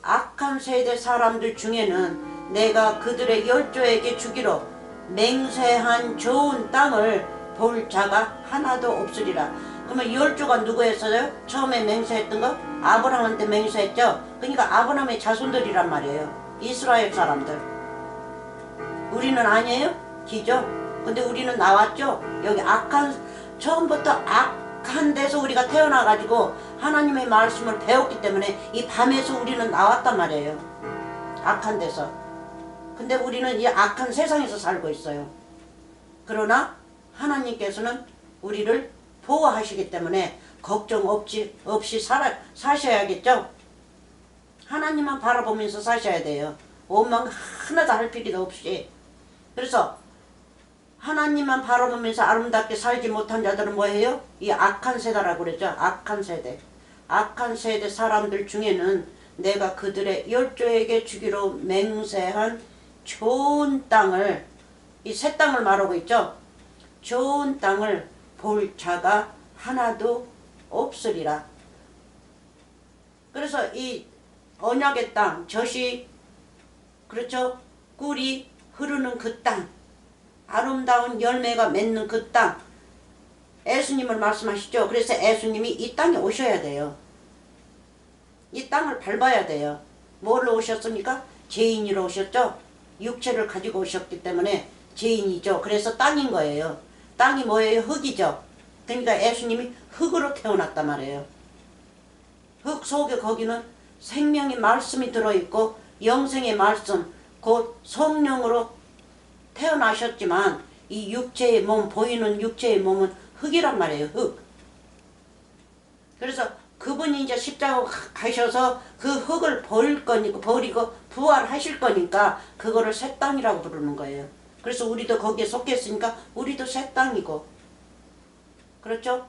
악한 세대 사람들 중에는 내가 그들의 열조에게 주기로 맹세한 좋은 땅을 볼 자가 하나도 없으리라. 그러면 열조가 누구였어요? 처음에 맹세했던 거? 아브라함한테 맹세했죠. 그러니까 아브라함의 자손들이란 말이에요. 이스라엘 사람들. 우리는 아니에요? 기죠? 근데 우리는 나왔죠. 여기 처음부터 악한 데서 우리가 태어나가지고 하나님의 말씀을 배웠기 때문에 이 밤에서 우리는 나왔단 말이에요. 악한 데서. 근데 우리는 이 악한 세상에서 살고 있어요. 그러나 하나님께서는 우리를 보호하시기 때문에 걱정 없이 사셔야겠죠. 하나님만 바라보면서 사셔야 돼요. 원망 하나도 할 필요도 없이. 그래서 하나님만 바라보면서 아름답게 살지 못한 자들은 뭐예요? 이 악한 세대라고 그랬죠. 악한 세대. 악한 세대 사람들 중에는 내가 그들의 열조에게 주기로 맹세한 좋은 땅을 이 새 땅을 말하고 있죠. 좋은 땅을 볼 자가 하나도 없으리라. 그래서 이 언약의 땅, 젖이 그렇죠. 꿀이 흐르는 그 땅. 아름다운 열매가 맺는 그 땅. 예수님을 말씀하시죠. 그래서 예수님이 이 땅에 오셔야 돼요. 이 땅을 밟아야 돼요. 뭐로 오셨습니까? 죄인으로 오셨죠. 육체를 가지고 오셨기 때문에 죄인이죠. 그래서 땅인 거예요. 땅이 뭐예요? 흙이죠. 그러니까 예수님이 흙으로 태어났단 말이에요. 흙 속에 거기는 생명의 말씀이 들어있고 영생의 말씀 곧 성령으로 태어나셨지만 이 육체의 몸 보이는 육체의 몸은 흙이란 말이에요. 흙. 그래서 그분이 이제 십자가 가셔서 그 흙을 버리고 부활하실 거니까 그거를 새 땅이라고 부르는 거예요. 그래서 우리도 거기에 속했으니까 우리도 새 땅이고 그렇죠?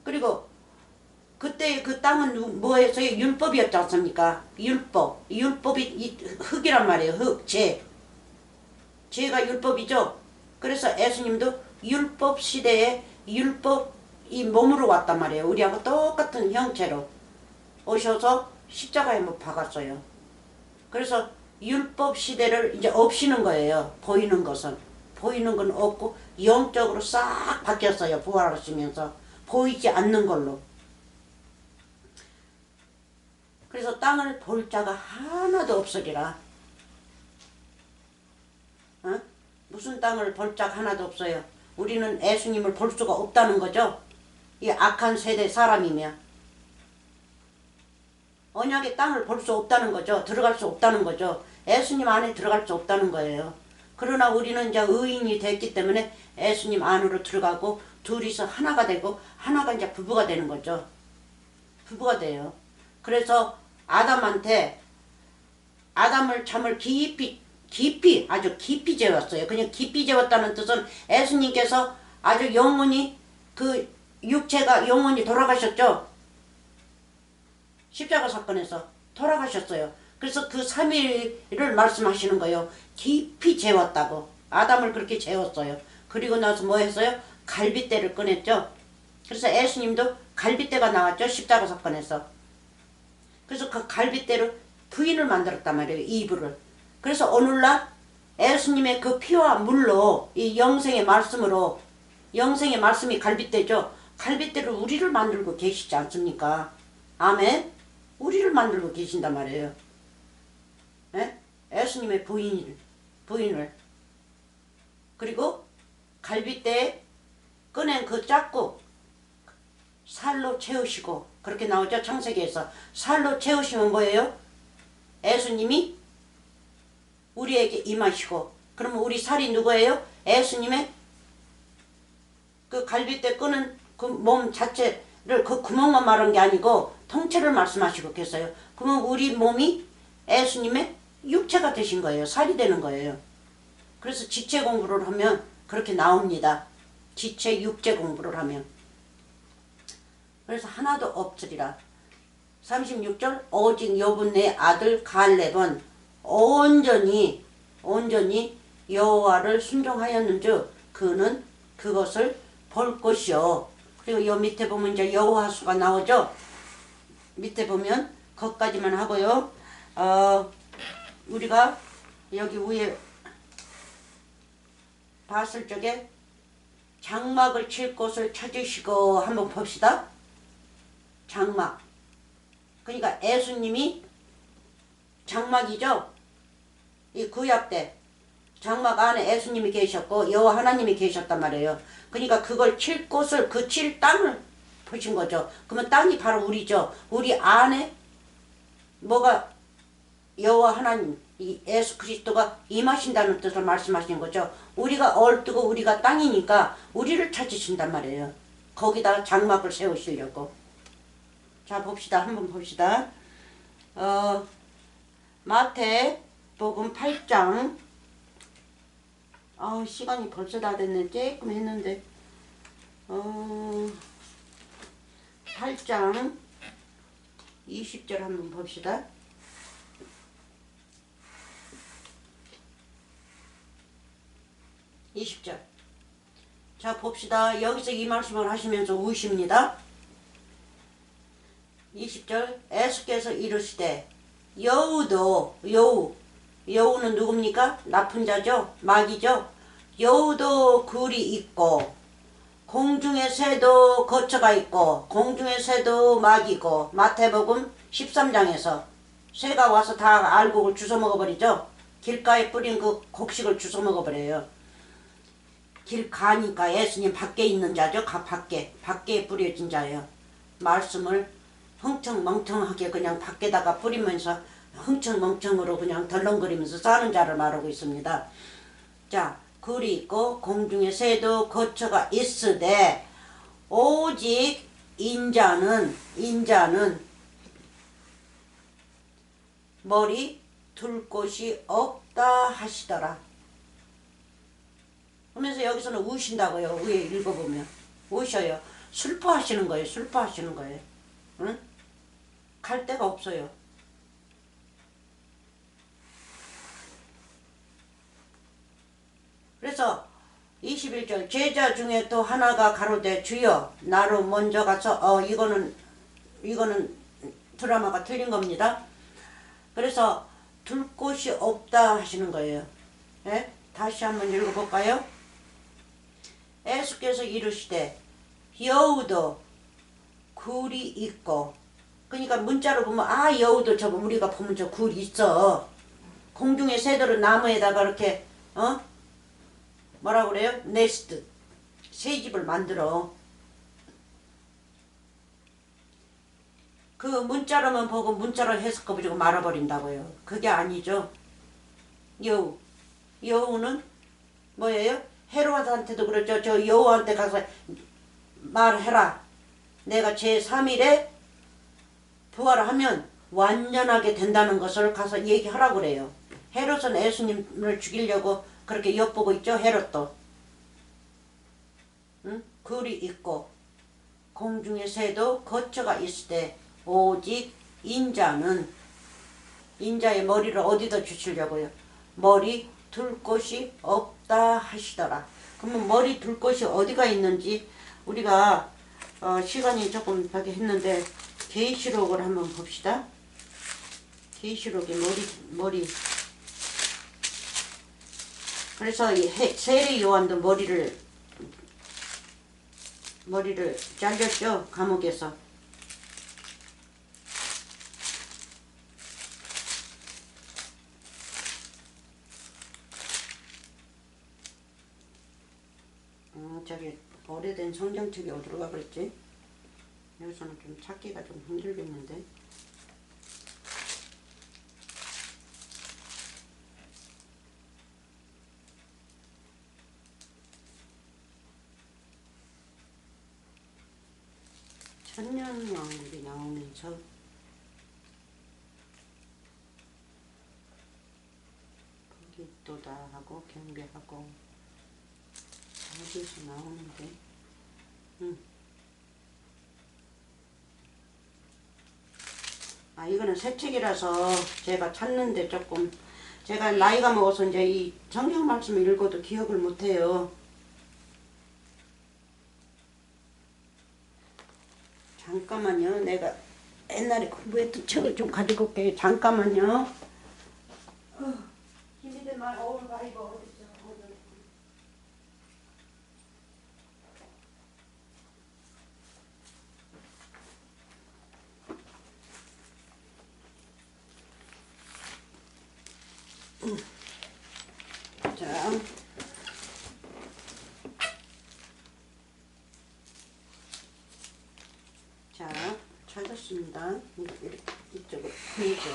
그리고 그때 그 땅은 뭐였어요? 율법이었지 않습니까? 율법이 이 흙이란 말이에요. 흙, 죄가 율법이죠. 그래서 예수님도 율법 시대에 율법이 몸으로 왔단 말이에요. 우리하고 똑같은 형체로 오셔서 십자가에 못 박았어요. 그래서 율법 시대를 이제 없이는 거예요. 보이는 것은. 보이는 건 없고 영적으로 싹 바뀌었어요. 부활하시면서. 보이지 않는 걸로. 그래서 땅을 볼 자가 하나도 없으리라. 어? 무슨 땅을 볼 자가 하나도 없어요. 우리는 예수님을 볼 수가 없다는 거죠. 이 악한 세대 사람이면. 언약의 땅을 볼 수 없다는 거죠. 들어갈 수 없다는 거죠. 예수님 안에 들어갈 수 없다는 거예요. 그러나 우리는 이제 의인이 됐기 때문에 예수님 안으로 들어가고 둘이서 하나가 되고 하나가 이제 부부가 되는 거죠. 부부가 돼요. 그래서 아담한테 아담을 참을 깊이 아주 깊이 재웠어요. 그냥 깊이 재웠다는 뜻은 예수님께서 아주 영원히 그 육체가 영원히 돌아가셨죠. 십자가 사건에서 돌아가셨어요. 그래서 그 3일을 말씀하시는 거예요. 깊이 재웠다고. 아담을 그렇게 재웠어요. 그리고 나서 뭐 했어요? 갈빗대를 꺼냈죠. 그래서 예수님도 갈빗대가 나왔죠. 십자가 사건에서. 그래서 그 갈빗대로 부인을 만들었단 말이에요. 이브를. 그래서 오늘날 예수님의 그 피와 물로 이 영생의 말씀으로 영생의 말씀이 갈빗대죠. 갈빗대로 우리를 만들고 계시지 않습니까? 아멘. 우리를 만들고 계신단 말이에요. 예? 예수님의 부인을 그리고 갈빗대에 꺼낸 그 짝국 살로 채우시고 그렇게 나오죠. 창세기에서. 살로 채우시면 뭐예요? 예수님이 우리에게 임하시고 그러면 우리 살이 누구예요? 예수님의 그 갈빗대 끄는 그 몸 자체를 그 구멍만 말한 게 아니고 통째를 말씀하시고 계세요. 그러면 우리 몸이 예수님의 육체가 되신 거예요. 살이 되는 거예요. 그래서 지체 공부를 하면 그렇게 나옵니다. 지체 육체 공부를 하면. 그래서 하나도 없으리라. 36절 오직 여분의 아들 갈렙은 온전히 여호와를 순종하였는즉 그는 그것을 볼 것이요. 그리고 요 밑에 보면 이제 여호와수가 나오죠. 밑에 보면 거기까지만 하고요. 우리가 여기 위에 봤을 적에 장막을 칠 곳을 찾으시고 한번 봅시다. 장막. 그러니까 예수님이 장막이죠. 이 구약 때 장막 안에 예수님이 계셨고 여호와 하나님이 계셨단 말이에요. 그러니까 그걸 칠 곳을 그 칠 땅을 보신 거죠. 그러면 땅이 바로 우리죠. 우리 안에 뭐가 여호와 하나님 이 예수 그리스도가 임하신다는 뜻을 말씀하시는 거죠. 우리가 얼뜨고 우리가 땅이니까 우리를 찾으신단 말이에요. 거기다가 장막을 세우시려고. 자 봅시다. 한번 봅시다. 마태복음 8장 시간이 벌써 다 됐네. 조금 했는데 8장 20절 한번 봅시다. 20절. 자 봅시다. 여기서 이 말씀을 하시면서 우십니다. 20절 예수께서 이르시되 여우는 누굽니까? 나쁜 자죠. 마귀죠. 여우도 굴이 있고 공중의 새도 거처가 있고 공중의 새도 마귀고 마태복음 13장에서 새가 와서 다 알곡을 주워 먹어버리죠. 길가에 뿌린 그 곡식을 주워 먹어버려요. 길 가니까 예수님 밖에 있는 자죠. 밖에 뿌려진 자예요. 말씀을 흥청멍청하게 그냥 밖에다가 뿌리면서 흥청멍청으로 그냥 덜렁거리면서 사는 자를 말하고 있습니다. 자, 굴이 있고 공중에 새도 거처가 있으되 오직 인자는 머리 둘 곳이 없다 하시더라. 그러면서 여기서는 우신다고요. 위에 읽어보면 우셔요. 슬퍼하시는 거예요. 슬퍼하시는 거예요. 응? 갈 데가 없어요. 그래서 21절 제자 중에 또 하나가 가로되 주여 나로 먼저 가서 이거는 드라마가 틀린 겁니다. 그래서 둘 곳이 없다 하시는 거예요. 예? 다시 한번 읽어볼까요? 예수께서 이르시되 여우도 굴이 있고 그러니까 문자로 보면 아 여우도 저거 우리가 보면 저 굴 있어. 공중의 새들은 나무에다가 이렇게 뭐라 그래요? 네스트 새집을 만들어. 그 문자로만 보고 문자로 해석해버리고 말아버린다고요. 그게 아니죠. 여우는 뭐예요? 헤로드한테도 그랬죠. 저 여우한테 가서 말해라. 내가 제3일에 부활하면 완전하게 된다는 것을 가서 얘기하라고 그래요. 헤롯은 예수님을 죽이려고 그렇게 엿보고 있죠. 헤롯도. 응? 글이 있고 공중의 새도 거처가 있을 때 오직 인자의 머리를 어디다 주시려고요? 머리 둘 곳이 없다 하시더라. 그러면 머리 둘 곳이 어디가 있는지 우리가 시간이 조금 하게 했는데 계시록을 한번 봅시다. 계시록의 머리. 그래서 이 세례 요한도 머리를 잘렸죠. 감옥에서. 저기 오래된 성경책이 어디로 가버렸지? 여기서는 좀 찾기가 좀 힘들겠는데. 천년왕국이 나오면서 거기도다 하고 경배하고 어디서 나오는데 이거는 새 책이라서 제가 찾는데 조금 제가 나이가 먹어서 이제 이 성경 말씀을 읽어도 기억을 못해요. 잠깐만요. 내가 옛날에 공부했던 책을 좀 가지고 올게요. 잠깐만요. 힘이 들만 어울가 이거 어딨어. 자, 찾았습니다. 이쪽으로 보이죠?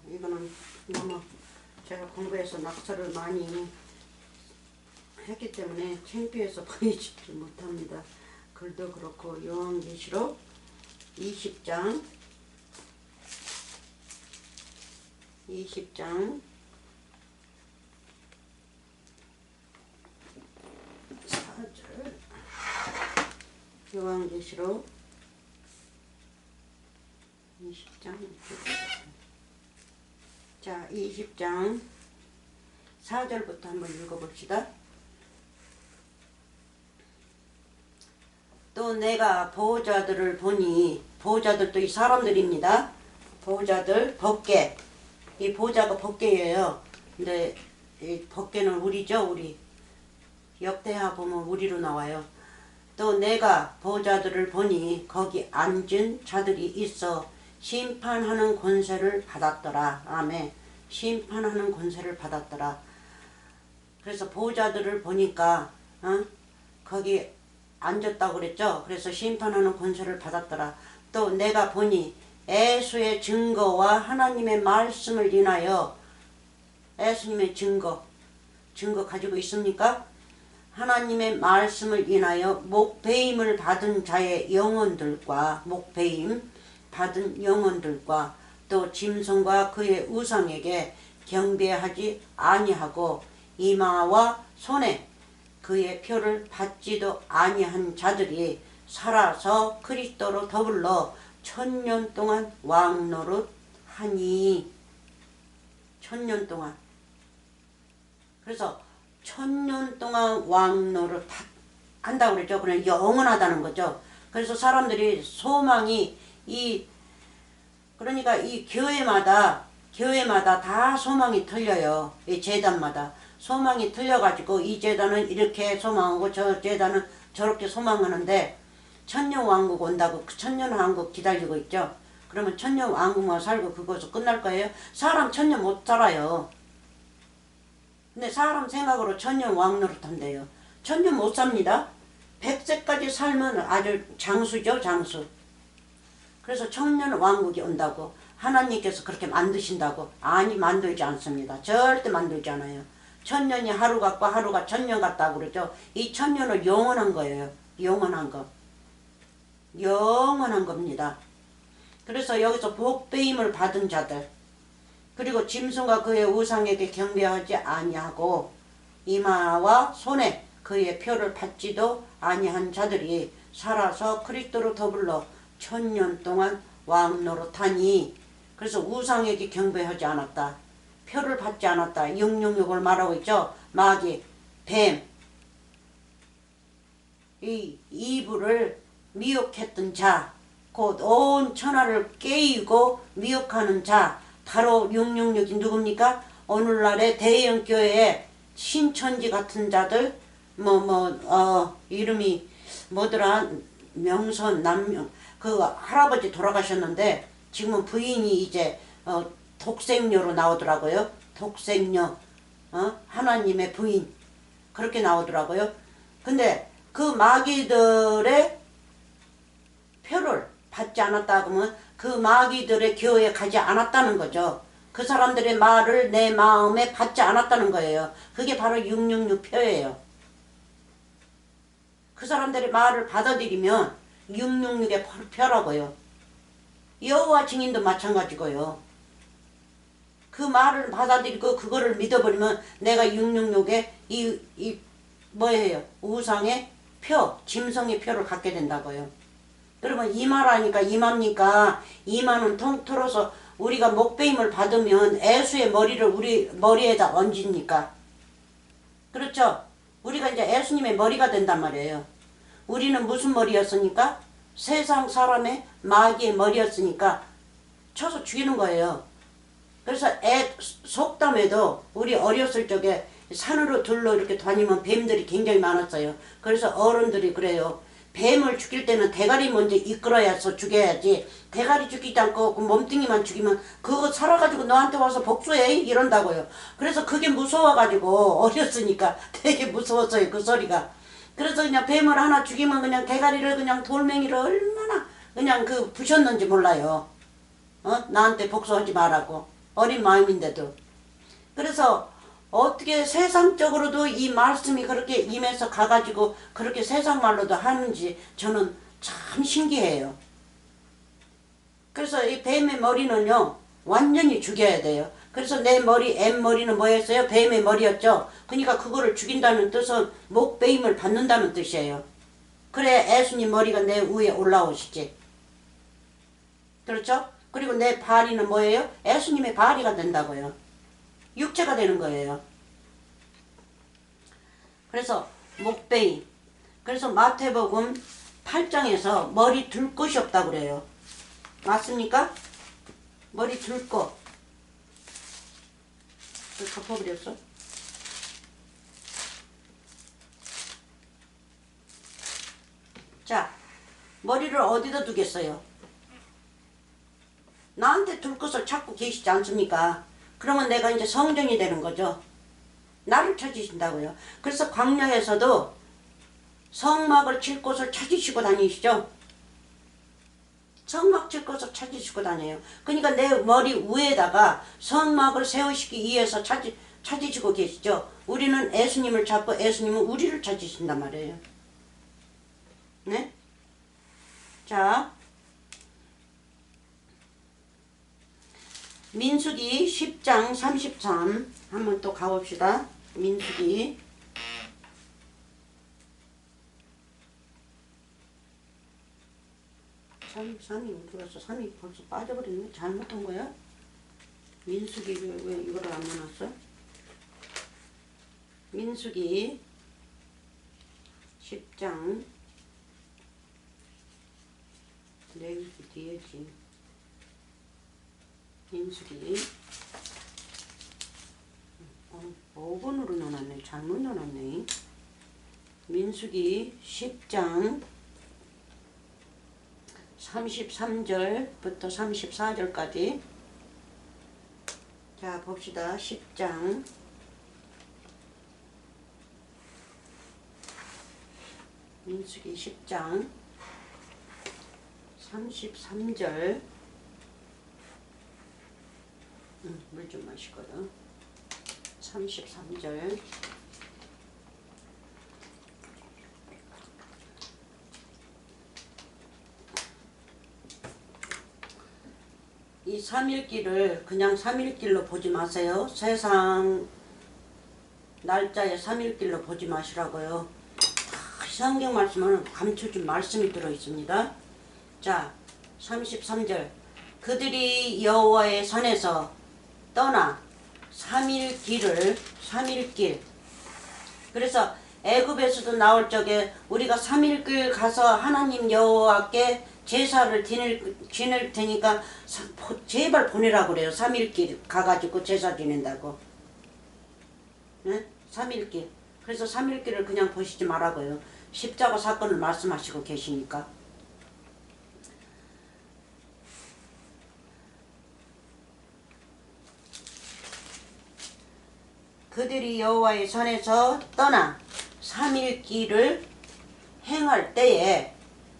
이거는 너무 제가 공부해서 낙서를 많이 했기 때문에 창피해서 보여주지 못합니다. 글도 그렇고 요한계시록 20장 4절 요한계시록 20장 자 20장 4절부터 한번 읽어봅시다. 또 내가 보호자들을 보니 보호자들도 이 사람들입니다. 보호자들 법궤 이 보호자가 법궤예요. 근데 이 법궤는 우리죠. 우리 역대하 보면 우리로 나와요. 또 내가 보호자들을 보니 거기 앉은 자들이 있어 심판하는 권세를 받았더라. 아멘. 심판하는 권세를 받았더라. 그래서 보호자들을 보니까 거기 앉았다고 그랬죠. 그래서 심판하는 권세를 받았더라. 또 내가 보니 예수의 증거와 하나님의 말씀을 인하여 예수님의 증거 가지고 있습니까? 하나님의 말씀을 인하여 목배임을 받은 자의 영혼들과 목배임 받은 영혼들과 또 짐승과 그의 우상에게 경배하지 아니하고 이마와 손에 그의 표를 받지도 아니한 자들이 살아서 그리스도로 더불어 1000년 동안 왕노릇 하니 1000년 동안 그래서 1000년 동안 왕노릇 한다고 그랬죠. 그냥 영원하다는 거죠. 그래서 사람들이 소망이 그러니까 이 교회마다 다 소망이 틀려요. 이 제단마다 소망이 틀려가지고 이 제단은 이렇게 소망하고 저 제단은 저렇게 소망하는데 천년왕국 온다고 그 천년왕국 기다리고 있죠. 그러면 천년왕국만 살고 그것으로 끝날 거예요? 사람 천년 못 살아요. 근데 사람 생각으로 천년왕노릇 한대요. 천년 못 삽니다. 100세까지 살면 아주 장수죠, 장수. 그래서 천년왕국이 온다고 하나님께서 그렇게 만드신다고. 아니, 만들지 않습니다. 절대 만들지 않아요. 천년이 하루 같고 하루가 천년 같다고 그러죠. 이 천년은 영원한 거예요. 영원한 거. 영원한 겁니다. 그래서 여기서 복배임을 받은 자들, 그리고 짐승과 그의 우상에게 경배하지 아니하고 이마와 손에 그의 표를 받지도 아니한 자들이 살아서 그리스도로 더불어 천년 동안 왕노릇하니. 그래서 우상에게 경배하지 않았다. 표를 받지 않았다. 666을 말하고 있죠. 마귀, 뱀, 이 이불을 미혹했던 자, 곧 온 천하를 깨이고 미혹하는 자, 바로 666이 누굽니까? 오늘날의 대형교회의 신천지 같은 자들, 이름이 뭐더라, 명선, 남명, 그 할아버지 돌아가셨는데 지금은 부인이 이제 독생녀로 나오더라고요. 독생녀, 하나님의 부인, 그렇게 나오더라고요. 근데 그 마귀들의 표를 받지 않았다 그러면 그 마귀들의 교회에 가지 않았다는 거죠. 그 사람들의 말을 내 마음에 받지 않았다는 거예요. 그게 바로 666 표예요. 그 사람들의 말을 받아들이면 666의 표라고요. 여호와 증인도 마찬가지고요. 그 말을 받아들이고 그거를 믿어버리면 내가 666의 뭐예요? 우상의 표, 짐승의 표를 갖게 된다고요. 그러면 이마라니까 이마입니까? 이마는 통틀어서 우리가 목베임을 받으면 예수의 머리를 우리 머리에다 얹으니까. 그렇죠? 우리가 이제 예수님의 머리가 된단 말이에요. 우리는 무슨 머리였으니까? 세상 사람의 마귀의 머리였으니까 쳐서 죽이는 거예요. 그래서 속담에도 우리 어렸을 적에 산으로 들로 이렇게 다니면 뱀들이 굉장히 많았어요. 그래서 어른들이 그래요. 뱀을 죽일 때는 대가리 먼저 이끌어야서 죽여야지, 대가리 죽이지 않고 그 몸뚱이만 죽이면 그거 살아가지고 너한테 와서 복수해 이런다고요. 그래서 그게 무서워가지고 어렸으니까 되게 무서웠어요, 그 소리가. 그래서 그냥 뱀을 하나 죽이면 그냥 대가리를 그냥 돌멩이를 얼마나 그냥 그 부셨는지 몰라요. 나한테 복수하지 말라고. 어린 마음인데도. 그래서 어떻게 세상적으로도 이 말씀이 그렇게 임해서 가가지고 그렇게 세상 말로도 하는지 저는 참 신기해요. 그래서 이 뱀의 머리는요, 완전히 죽여야 돼요. 그래서 내 머리, 엠머리는 뭐였어요? 뱀의 머리였죠. 그러니까 그거를 죽인다는 뜻은 목베임을 받는다는 뜻이에요. 그래 예수님 머리가 내 위에 올라오시지. 그렇죠? 그리고 내 발이는 뭐예요? 예수님의 발이가 된다고요. 육체가 되는 거예요. 그래서 목베임. 그래서 마태복음 8장에서 머리 둘 곳이 없다고 그래요. 맞습니까? 머리 둘 곳. 덮어버렸어? 자, 머리를 어디다 두겠어요? 나한테 둘 곳을 찾고 계시지 않습니까? 그러면 내가 이제 성전이 되는 거죠. 나를 찾으신다고요. 그래서 광야에서도 성막을 칠 곳을 찾으시고 다니시죠. 성막 칠 곳을 찾으시고 다녀요. 그러니까 내 머리 위에다가 성막을 세우시기 위해서 찾으시고 계시죠. 우리는 예수님을 찾고 예수님은 우리를 찾으신단 말이에요. 네? 자, 민수기 10장 33 한번 또 가봅시다. 민수기 3이 어디 갔어? 3이 벌써 빠져버렸네. 잘못한 거야? 민수기 왜 이거를 안 넣어놨어? 민수기 10장 레위기 뒤에지. 민수기 5번으로 넣어놨네. 잘못 넣어놨네. 민수기 10장 33절부터 34절까지. 자, 봅시다. 10장 민수기 10장 33절. 물 좀 마시거든. 33절. 이 3일길을 그냥 3일길로 보지 마세요. 세상 날짜에 3일길로 보지 마시라고요. 성경 말씀은 감춰진 말씀이 들어있습니다. 자, 33절. 그들이 여호와의 산에서 떠나 3일길. 그래서 애굽에서도 나올 적에 우리가 3일길 가서 하나님 여호와께 제사를 지낼 테니까 제발 보내라고 그래요. 3일길 가가지고 제사 지낸다고. 네? 3일길. 그래서 3일길을 그냥 보시지 말라고요. 십자가 사건을 말씀하시고 계시니까. 그들이 여호와의 산에서 떠나 3일길을 행할 때에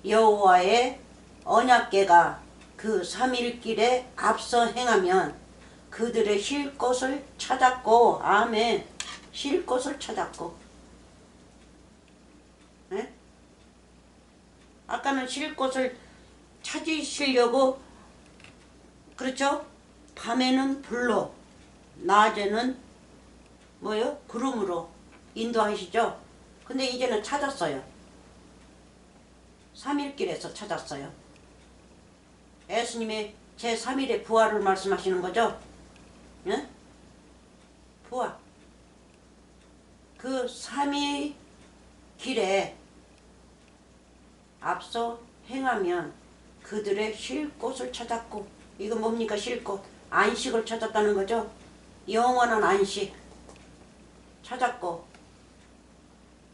여호와의 언약궤가 그 3일길에 앞서 행하면 그들의 쉴 곳을 찾았고, 아멘. 쉴 곳을 찾았고. 네? 아까는 쉴 곳을 찾으시려고, 그렇죠? 밤에는 불로, 낮에는 뭐요? 구름으로 인도하시죠? 근데 이제는 찾았어요. 3일길에서 찾았어요. 예수님의 제3일의 부활을 말씀하시는 거죠? 예? 부활. 그 3일 길에 앞서 행하면 그들의 쉴 곳을 찾았고, 이거 뭡니까? 쉴 곳. 안식을 찾았다는 거죠? 영원한 안식 찾았고,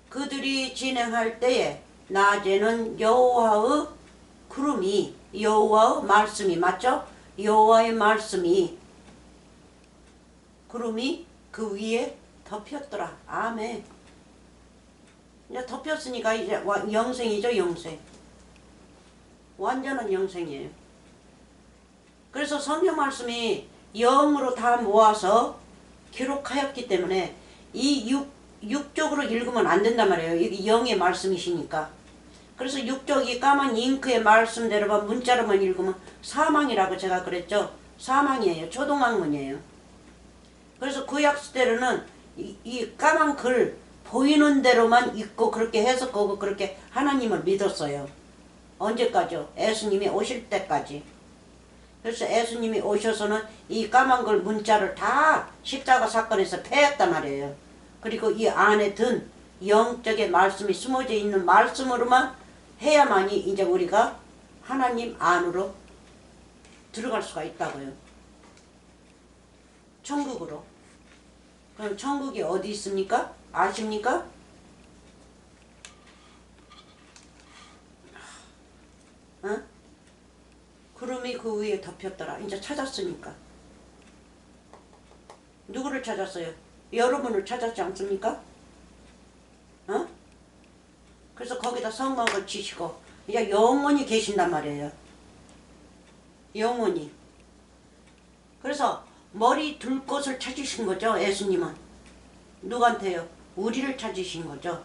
그들이 진행할 때에 낮에는 여호와의 구름이, 여호와의 말씀이, 맞죠? 여호와의 말씀이, 구름이 그 위에 덮였더라. 아멘. 이제 덮였으니까 이제 영생이죠. 영생. 완전한 영생이에요. 그래서 성경 말씀이 영으로 다 모아서 기록하였기 때문에 이 육적으로 읽으면 안 된단 말이에요. 이게 영의 말씀이시니까. 그래서 육적이 까만 잉크의 말씀대로만 문자로만 읽으면 사망이라고 제가 그랬죠. 사망이에요. 초동학문이에요. 그래서 구약 시대로는 이 까만 글 보이는 대로만 읽고 그렇게 해석하고 그렇게 하나님을 믿었어요. 언제까지요? 예수님이 오실 때까지. 그래서 예수님이 오셔서는 이 까만 글 문자를 다 십자가 사건에서 패했단 말이에요. 그리고 이 안에 든 영적의 말씀이 숨어져 있는 말씀으로만 해야만이 이제 우리가 하나님 안으로 들어갈 수가 있다고요. 천국으로. 그럼 천국이 어디 있습니까? 아십니까? 어? 구름이 그 위에 덮였더라. 이제 찾았으니까. 누구를 찾았어요? 여러분을 찾았지 않습니까? 어? 그래서 거기다 성막을 치시고 이제 영원히 계신단 말이에요. 영원히. 그래서 머리 둘 곳을 찾으신 거죠. 예수님은. 누구한테요? 우리를 찾으신 거죠.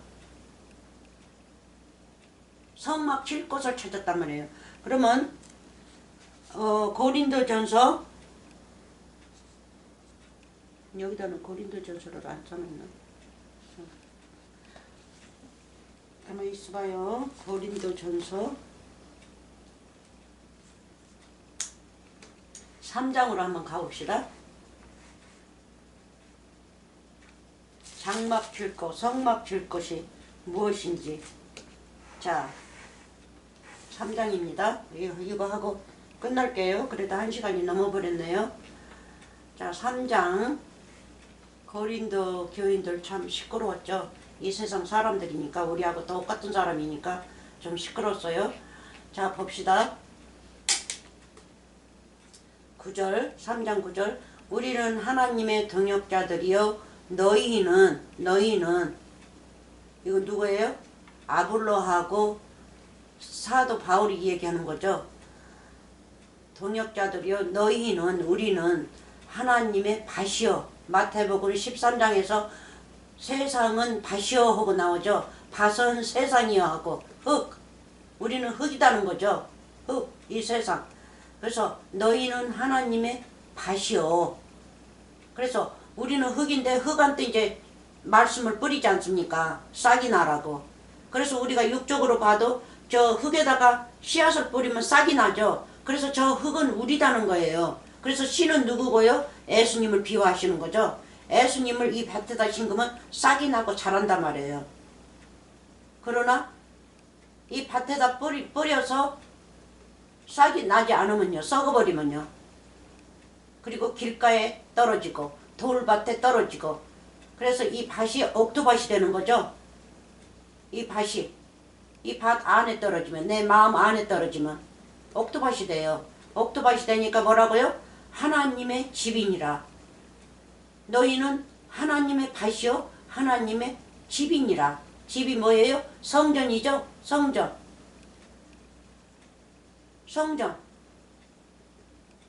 성막 칠 곳을 찾았단 말이에요. 그러면 고린도전서, 여기다는 고린도전서를 안 써놨나? 가만히 있어봐요. 고린도전서 3장으로 한번 가봅시다. 장막 칠 것, 성막 칠 것이 무엇인지. 자, 3장입니다. 이거 하고 끝날게요. 그래도 1시간이 넘어버렸네요. 자, 3장. 고린도 교인들 참 시끄러웠죠. 이 세상 사람들이니까 우리하고 똑같은 사람이니까 좀 시끄러웠어요. 자 봅시다. 9절 3장 9절 우리는 하나님의 동역자들이요 너희는 이거 누구예요? 아볼로하고 사도 바울이 얘기하는 거죠. 동역자들이요 너희는 우리는 하나님의 밭이요. 마태복음 13장에서 세상은 밭이요 하고 나오죠. 밭은 세상이요 하고 흙 우리는 흙이다는 거죠. 흙 이 세상. 그래서 너희는 하나님의 밭이요. 그래서 우리는 흙인데 흙한테 이제 말씀을 뿌리지 않습니까? 싹이 나라고. 그래서 우리가 육적으로 봐도 저 흙에다가 씨앗을 뿌리면 싹이 나죠. 그래서 저 흙은 우리다는 거예요. 그래서 씨는 누구고요? 예수님을 비유하시는 거죠. 예수님을 이 밭에다 심으면 싹이 나고 자란단 말이에요. 그러나 이 밭에다 뿌려서 싹이 나지 않으면요. 썩어버리면요. 그리고 길가에 떨어지고 돌밭에 떨어지고 그래서 이 밭이 옥토밭이 되는 거죠. 이 밭이 이 밭 안에 떨어지면 내 마음 안에 떨어지면 옥토밭이 돼요. 옥토밭이 되니까 뭐라고요? 하나님의 집이니라. 너희는 하나님의 밭이요 하나님의 집이니라. 집이 뭐예요? 성전이죠. 성전.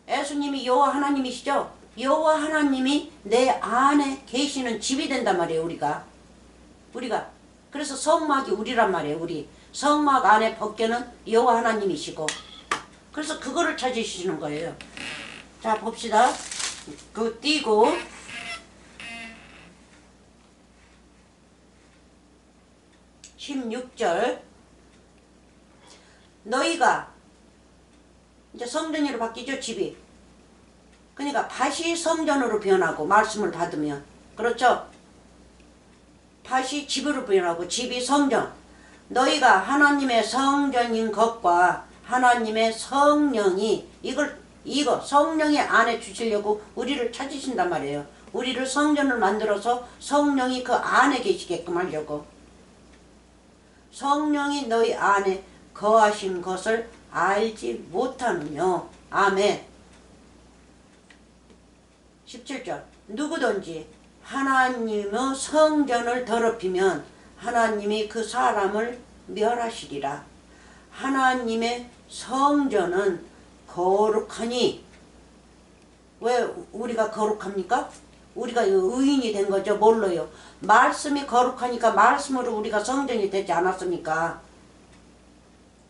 예수님이 여호와 하나님이시죠. 여호와 하나님이 내 안에 계시는 집이 된단 말이에요. 우리가 그래서 성막이 우리란 말이에요. 우리 성막 안에 벗겨는 여호와 하나님이시고 그래서 그거를 찾으시는 거예요. 자 봅시다. 그 띄고 16절 너희가 이제 성전으로 바뀌죠. 집이. 그러니까 밭이 성전으로 변하고 말씀을 받으면 그렇죠. 밭이 집으로 변하고 집이 성전. 너희가 하나님의 성전인 것과 하나님의 성령이 이거 성령의 안에 주시려고 우리를 찾으신단 말이에요. 우리를 성전을 만들어서 성령이 그 안에 계시게끔 하려고. 성령이 너희 안에 거하신 것을 알지 못하느뇨. 아멘. 17절 누구든지 하나님의 성전을 더럽히면 하나님이 그 사람을 멸하시리라. 하나님의 성전은 거룩하니 왜 우리가 거룩합니까? 우리가 의인이 된 거죠. 뭘로요? 말씀이 거룩하니까 말씀으로 우리가 성전이 되지 않았습니까?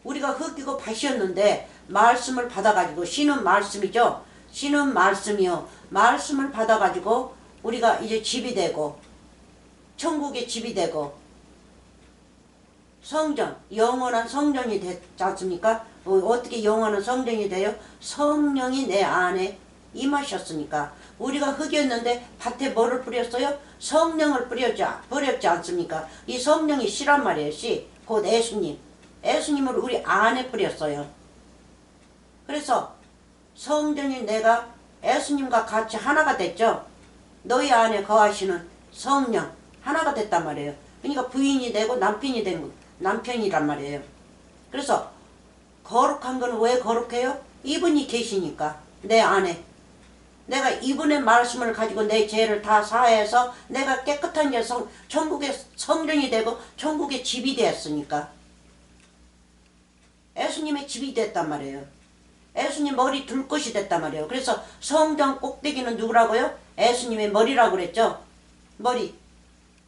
우리가 흙이고 밭이었는데 말씀을 받아가지고 씨는 말씀이죠. 씨는 말씀이요. 말씀을 받아가지고 우리가 이제 집이 되고 천국의 집이 되고 성전, 영원한 성전이 되지 않습니까? 어떻게 영원한 성전이 돼요? 성령이 내 안에 임하셨으니까. 우리가 흙이었는데 밭에 뭐를 뿌렸어요? 성령을 뿌렸지 않습니까? 이 성령이 씨란 말이에요. 씨. 곧 예수님. 예수님을 우리 안에 뿌렸어요. 그래서 성전이 내가 예수님과 같이 하나가 됐죠. 너희 안에 거하시는 성령 하나가 됐단 말이에요. 그러니까 부인이 되고 남편이 된 남편이란 말이에요. 그래서 거룩한 건 왜 거룩해요? 이분이 계시니까 내 안에. 내가 이분의 말씀을 가지고 내 죄를 다 사해서 내가 깨끗한 천국의 성전이 되고 천국의 집이 되었으니까. 예수님의 집이 됐단 말이에요. 예수님 머리 둘 것이 됐단 말이에요. 그래서 성전 꼭대기는 누구라고요? 예수님의 머리라고 그랬죠. 머리.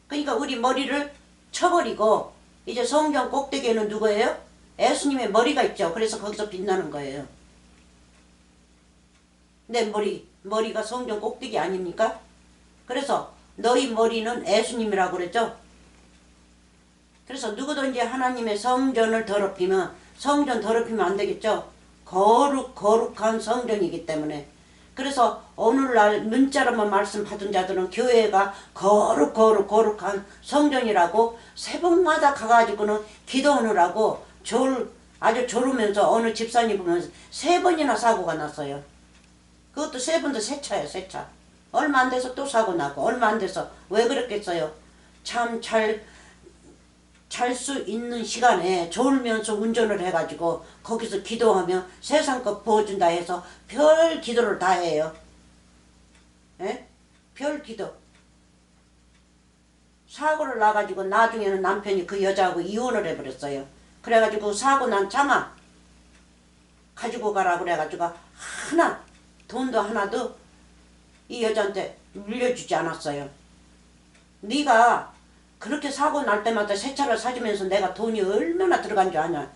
그러니까 우리 머리를 쳐버리고 이제 성전 꼭대기에는 누구예요? 예수님의 머리가 있죠. 그래서 거기서 빛나는 거예요. 내 머리가 성전 꼭대기 아닙니까? 그래서 너희 머리는 예수님이라고 그랬죠. 그래서 누구든지 하나님의 성전을 더럽히면 성전 더럽히면 안 되겠죠. 거룩한 성전이기 때문에. 그래서 오늘날 문자로만 말씀 받은 자들은 교회가 거룩한 성전이라고 새벽마다 가가지고는 기도하느라고 아주 졸으면서 어느 집사님 보면서 3번이나 사고가 났어요. 그것도 3번도 새 차예요. 새 차. 얼마 안 돼서 또 사고 나고 얼마 안 돼서 왜 그랬겠어요. 참 잘 잘 수 있는 시간에 졸면서 운전을 해가지고 거기서 기도하며 세상 것 부어준다 해서 별 기도를 다 해요. 예? 별 기도. 사고를 나가지고 나중에는 남편이 그 여자하고 이혼을 해버렸어요. 그래가지고 사고 난 차만 가지고 가라 그래가지고 하나 돈도 하나도 이 여자한테 물려주지 않았어요. 네가 그렇게 사고 날 때마다 새 차를 사주면서 내가 돈이 얼마나 들어간 줄 아냐?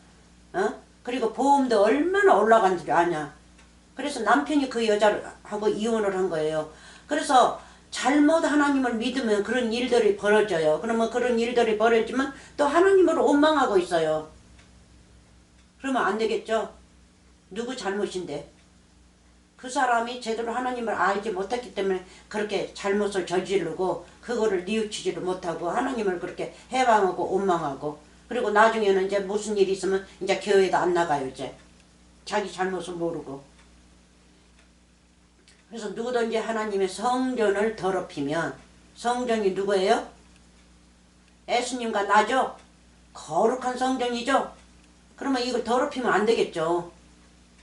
어? 그리고 보험도 얼마나 올라간 줄 아냐? 그래서 남편이 그 여자하고 이혼을 한 거예요. 그래서 잘못 하나님을 믿으면 그런 일들이 벌어져요. 그러면 그런 일들이 벌어지면 또 하나님을 원망하고 있어요. 그러면 안 되겠죠? 누구 잘못인데? 그 사람이 제대로 하나님을 알지 못했기 때문에 그렇게 잘못을 저지르고 그거를 뉘우치지를 못하고 하나님을 그렇게 해방하고 원망하고 그리고 나중에는 이제 무슨 일이 있으면 이제 교회도 안 나가요. 이제 자기 잘못을 모르고. 그래서 누구든지 하나님의 성전을 더럽히면 성전이 누구예요? 예수님과 나죠? 거룩한 성전이죠? 그러면 이걸 더럽히면 안 되겠죠.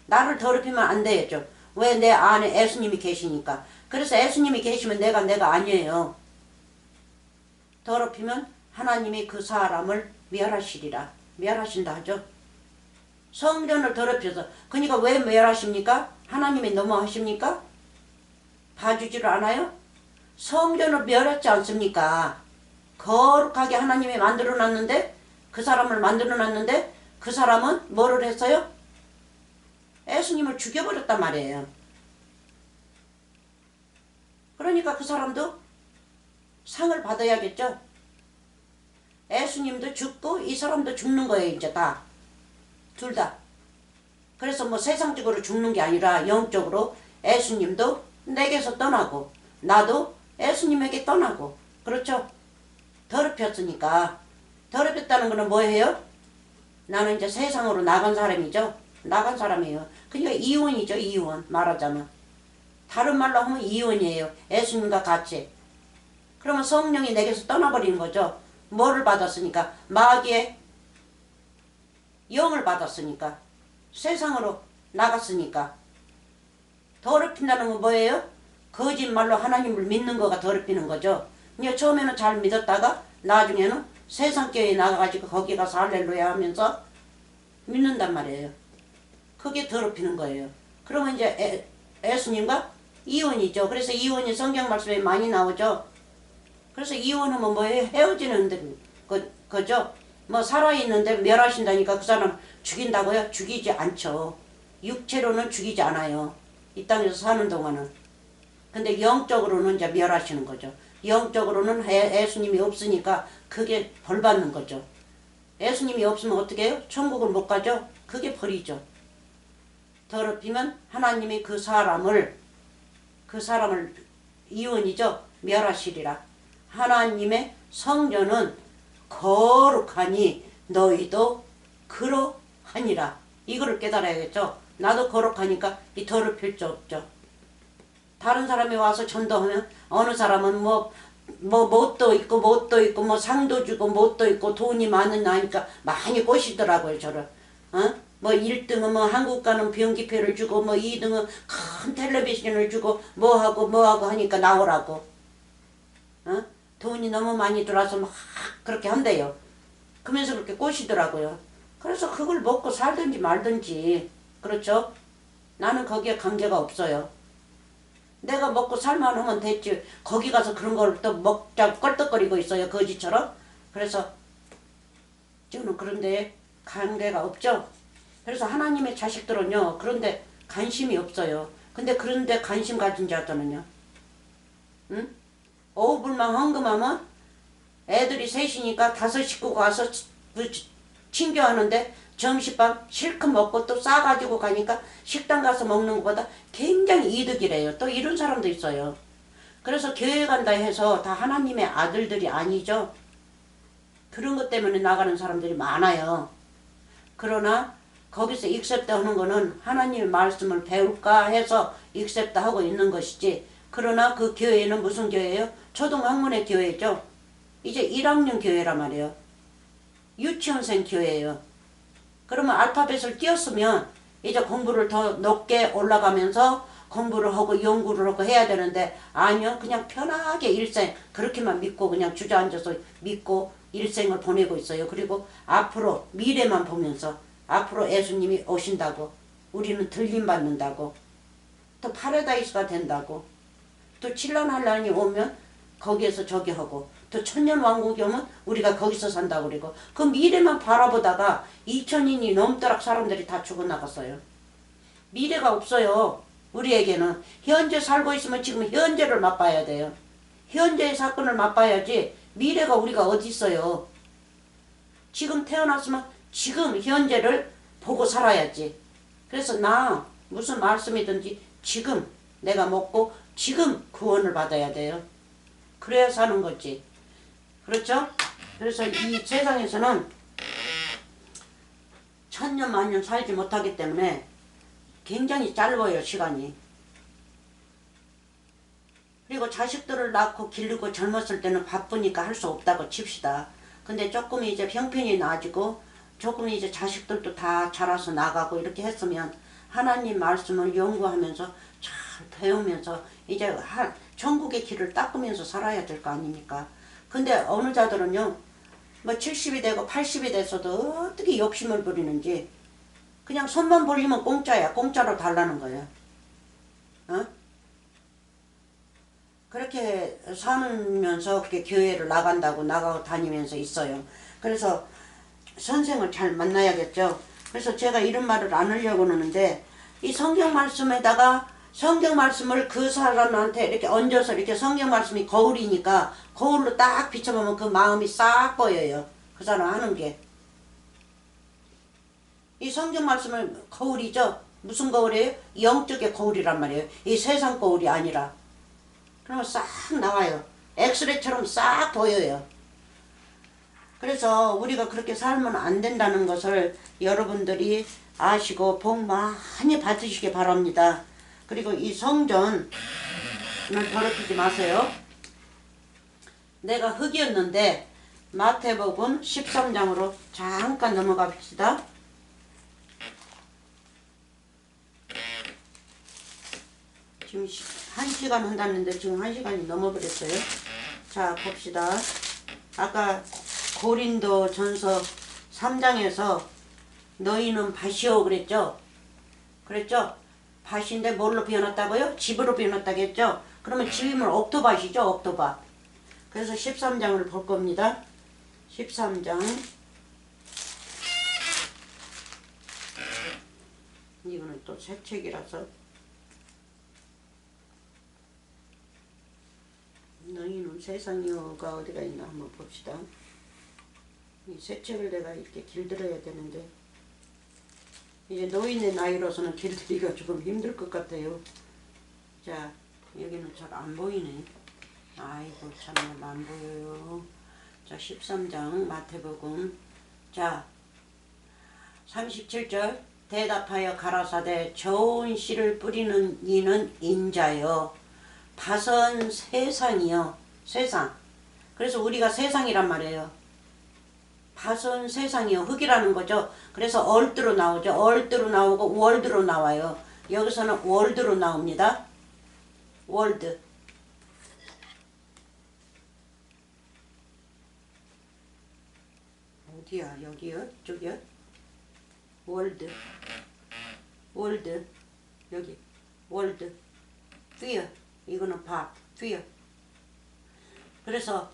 나를 더럽히면 안 되겠죠. 왜? 내 안에 예수님이 계시니까. 그래서 예수님이 계시면 내가 아니에요. 더럽히면 하나님이 그 사람을 멸하시리라. 멸하신다 하죠. 성전을 더럽혀서. 그러니까 왜 멸하십니까? 하나님이 너무하십니까? 봐주지를 않아요? 성전을 멸했지 않습니까? 거룩하게 하나님이 만들어놨는데 그 사람을 만들어놨는데 그 사람은 뭐를 했어요? 예수님을 죽여버렸단 말이에요. 그러니까 그 사람도 상을 받아야겠죠. 예수님도 죽고 이 사람도 죽는 거예요. 이제 다. 둘 다. 그래서 뭐 세상적으로 죽는 게 아니라 영적으로 예수님도 내게서 떠나고 나도 예수님에게 떠나고. 그렇죠? 더럽혔으니까. 더럽혔다는 거는 뭐예요? 나는 이제 세상으로 나간 사람이죠. 나간 사람이에요. 그러니까 이혼이죠. 이혼. 말하자면. 다른 말로 하면 이혼이에요. 예수님과 같이. 그러면 성령이 내게서 떠나버리는 거죠. 뭐를 받았으니까? 마귀의 영을 받았으니까. 세상으로 나갔으니까. 더럽힌다는 건 뭐예요? 거짓말로 하나님을 믿는 거가 더럽히는 거죠. 그러니까 처음에는 잘 믿었다가 나중에는 세상교회에 나가가지고 거기 가서 할렐루야 하면서 믿는단 말이에요. 그게 더럽히는 거예요. 그러면 이제 예수님과 이혼이죠. 그래서 이혼이 성경 말씀에 많이 나오죠. 그래서 이혼하면 뭐예요? 헤어지는 거죠. 뭐 살아있는데 멸하신다니까 그 사람 죽인다고요? 죽이지 않죠. 육체로는 죽이지 않아요. 이 땅에서 사는 동안은. 근데 영적으로는 이제 멸하시는 거죠. 영적으로는 예수님이 없으니까 그게 벌 받는 거죠. 예수님이 없으면 어떻게 해요? 천국을 못 가죠? 그게 벌이죠. 더럽히면 하나님이 그 사람을 이혼이죠. 멸하시리라. 하나님의 성전은 거룩하니 너희도 그러하니라. 이거를 깨달아야겠죠. 나도 거룩하니까 이 더럽힐 수 없죠. 다른 사람이 와서 전도하면 어느 사람은 뭐 뭣도 있고 뭣도 있고 뭐 상도 주고 뭣도 있고 돈이 많으니까 많이 꼬시더라고요. 저를. 뭐 1등은 뭐 한국 가는 비행기표를 주고 뭐 2등은 큰 텔레비전을 주고 뭐하고 하니까 나오라고. 돈이 너무 많이 들어와서 막 그렇게 한대요. 그러면서 그렇게 꼬시더라고요. 그래서 그걸 먹고 살든지 말든지. 그렇죠? 나는 거기에 관계가 없어요. 내가 먹고 살만 하면 됐지. 거기 가서 그런 걸 또 먹자고 껄떡거리고 있어요. 거지처럼. 그래서 저는 그런데 관계가 없죠. 그래서 하나님의 자식들은요. 그런데 관심이 없어요. 근데 그런데 관심 가진 자들은요. 응? 오불만 헌금하면 애들이 셋이니까 5 식구가 와서 친교하는데 점심밥 실컷 먹고 또 싸가지고 가니까 식당 가서 먹는 것보다 굉장히 이득이래요. 또 이런 사람도 있어요. 그래서 교회 간다 해서 다 하나님의 아들들이 아니죠. 그런 것 때문에 나가는 사람들이 많아요. 그러나 거기서 익셉트 하는 거는 하나님의 말씀을 배울까 해서 익셉트 하고 있는 것이지. 그러나 그 교회는 무슨 교회예요? 초등학문의 교회죠. 이제 1학년 교회란 말이에요. 유치원생 교회예요. 그러면 알파벳을 띄었으면 이제 공부를 더 높게 올라가면서 공부를 하고 연구를 하고 해야 되는데 아니요. 그냥 편하게 일생 그렇게만 믿고 그냥 주저앉아서 믿고 일생을 보내고 있어요. 그리고 앞으로 미래만 보면서 앞으로 예수님이 오신다고 우리는 들림받는다고 또 파라다이스가 된다고 또 칠란할란이 오면 거기에서 저기 하고 또 천년왕국이 오면 우리가 거기서 산다고 그러고 그 미래만 바라보다가 2000년이 넘도록 사람들이 다 죽어나갔어요. 미래가 없어요. 우리에게는 현재 살고 있으면 지금 현재를 맛봐야 돼요. 현재의 사건을 맛봐야지 미래가 우리가 어디 있어요. 지금 태어났으면 지금 현재를 보고 살아야지. 그래서 나 무슨 말씀이든지 지금 내가 먹고 지금 구원을 받아야 돼요. 그래야 사는 거지. 그렇죠? 그래서 이 세상에서는 천년 만년 살지 못하기 때문에 굉장히 짧아요. 시간이. 그리고 자식들을 낳고 기르고 젊었을 때는 바쁘니까 할 수 없다고 칩시다. 근데 조금 이제 형편이 나아지고 조금 이제 자식들도 다 자라서 나가고 이렇게 했으면 하나님 말씀을 연구하면서 잘 배우면서 이제 천국의 길을 닦으면서 살아야 될 거 아닙니까? 근데 어느 자들은요 뭐 70이 되고 80이 돼서도 어떻게 욕심을 부리는지 그냥 손만 벌리면 공짜야. 공짜로 달라는 거예요. 어? 그렇게 사면서 그렇게 교회를 나간다고 나가고 다니면서 있어요. 그래서 선생을 잘 만나야겠죠. 그래서 제가 이런 말을 안 하려고 하는데 이 성경 말씀에다가 성경 말씀을 그 사람한테 이렇게 얹어서 이렇게 성경 말씀이 거울이니까 거울로 딱 비춰보면 그 마음이 싹 보여요. 그 사람 하는 게. 이 성경 말씀은 거울이죠. 무슨 거울이에요? 영적의 거울이란 말이에요. 이 세상 거울이 아니라. 그러면 싹 나와요. 엑스레이처럼 싹 보여요. 그래서 우리가 그렇게 살면 안 된다는 것을 여러분들이 아시고 복 많이 받으시기 바랍니다. 그리고 이 성전을 더럽히지 마세요. 내가 흙이었는데 마태복음 13장으로 잠깐 넘어가 봅시다. 지금 1시간 한다는데 지금 1시간이 넘어버렸어요. 자 봅시다. 아까 고린도 전서 3장에서 너희는 밭이요 그랬죠? 그랬죠? 밭인데 뭘로 변했다고요? 집으로 변했다고 했죠? 그러면 집이면 옥토밭이죠? 옥토밭. 그래서 13장을 볼 겁니다. 13장 이거는 또 새 책이라서 너희는 세상이요가 어디가 있나 한번 봅시다. 이 새 책을 내가 이렇게 길들여야 되는데 이제 노인의 나이로서는 길들이기가 조금 힘들 것 같아요. 자 여기는 잘 안 보이네. 아이고 참 안 보여요. 자 13장 마태복음 자 37절 대답하여 가라사대 좋은 씨를 뿌리는 이는 인자요 밭은 세상이요. 세상. 그래서 우리가 세상이란 말이에요. 밭은 세상이요. 흙이라는 거죠. 그래서 얼드로 나오죠. 얼드로 나오고 월드로 나와요. 여기서는 월드로 나옵니다. 월드. 어디야? 여기요? 저기요? 월드. 월드. 여기. 월드. fear. 이거는 밥. fear. 그래서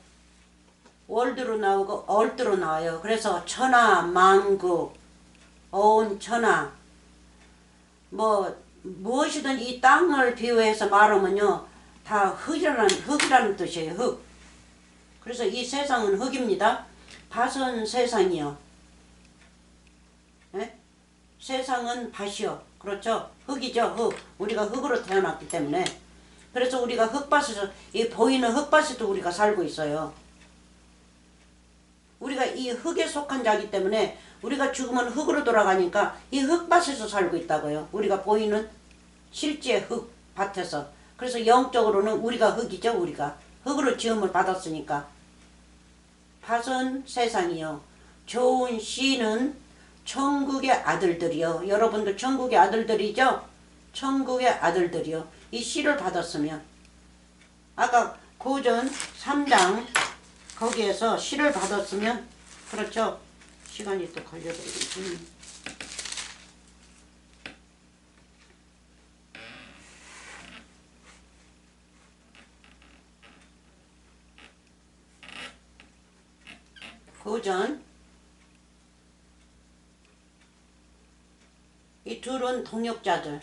월드로 나오고 얼드로 나와요. 그래서 천하, 만국, 온 천하 뭐 무엇이든 이 땅을 비유해서 말하면요 다 흙이라는 뜻이에요. 흙. 그래서 이 세상은 흙입니다. 밭은 세상이요. 에? 세상은 밭이요. 그렇죠? 흙이죠. 흙. 우리가 흙으로 태어났기 때문에 그래서 우리가 흙밭에서 이 보이는 흙밭에도 우리가 살고 있어요. 우리가 이 흙에 속한 자이기 때문에 우리가 죽으면 흙으로 돌아가니까 이 흙밭에서 살고 있다고요. 우리가 보이는 실제 흙밭에서. 그래서 영적으로는 우리가 흙이죠. 우리가 흙으로 지음을 받았으니까. 밭은 세상이요. 좋은 씨는 천국의 아들들이요. 여러분도 천국의 아들들이죠? 천국의 아들들이요. 이 씨를 받았으면 아까 고전 3장 거기에서 씨를 받았으면 그렇죠? 시간이 또 걸려버리겠지. 고전 이 둘은 동역자들,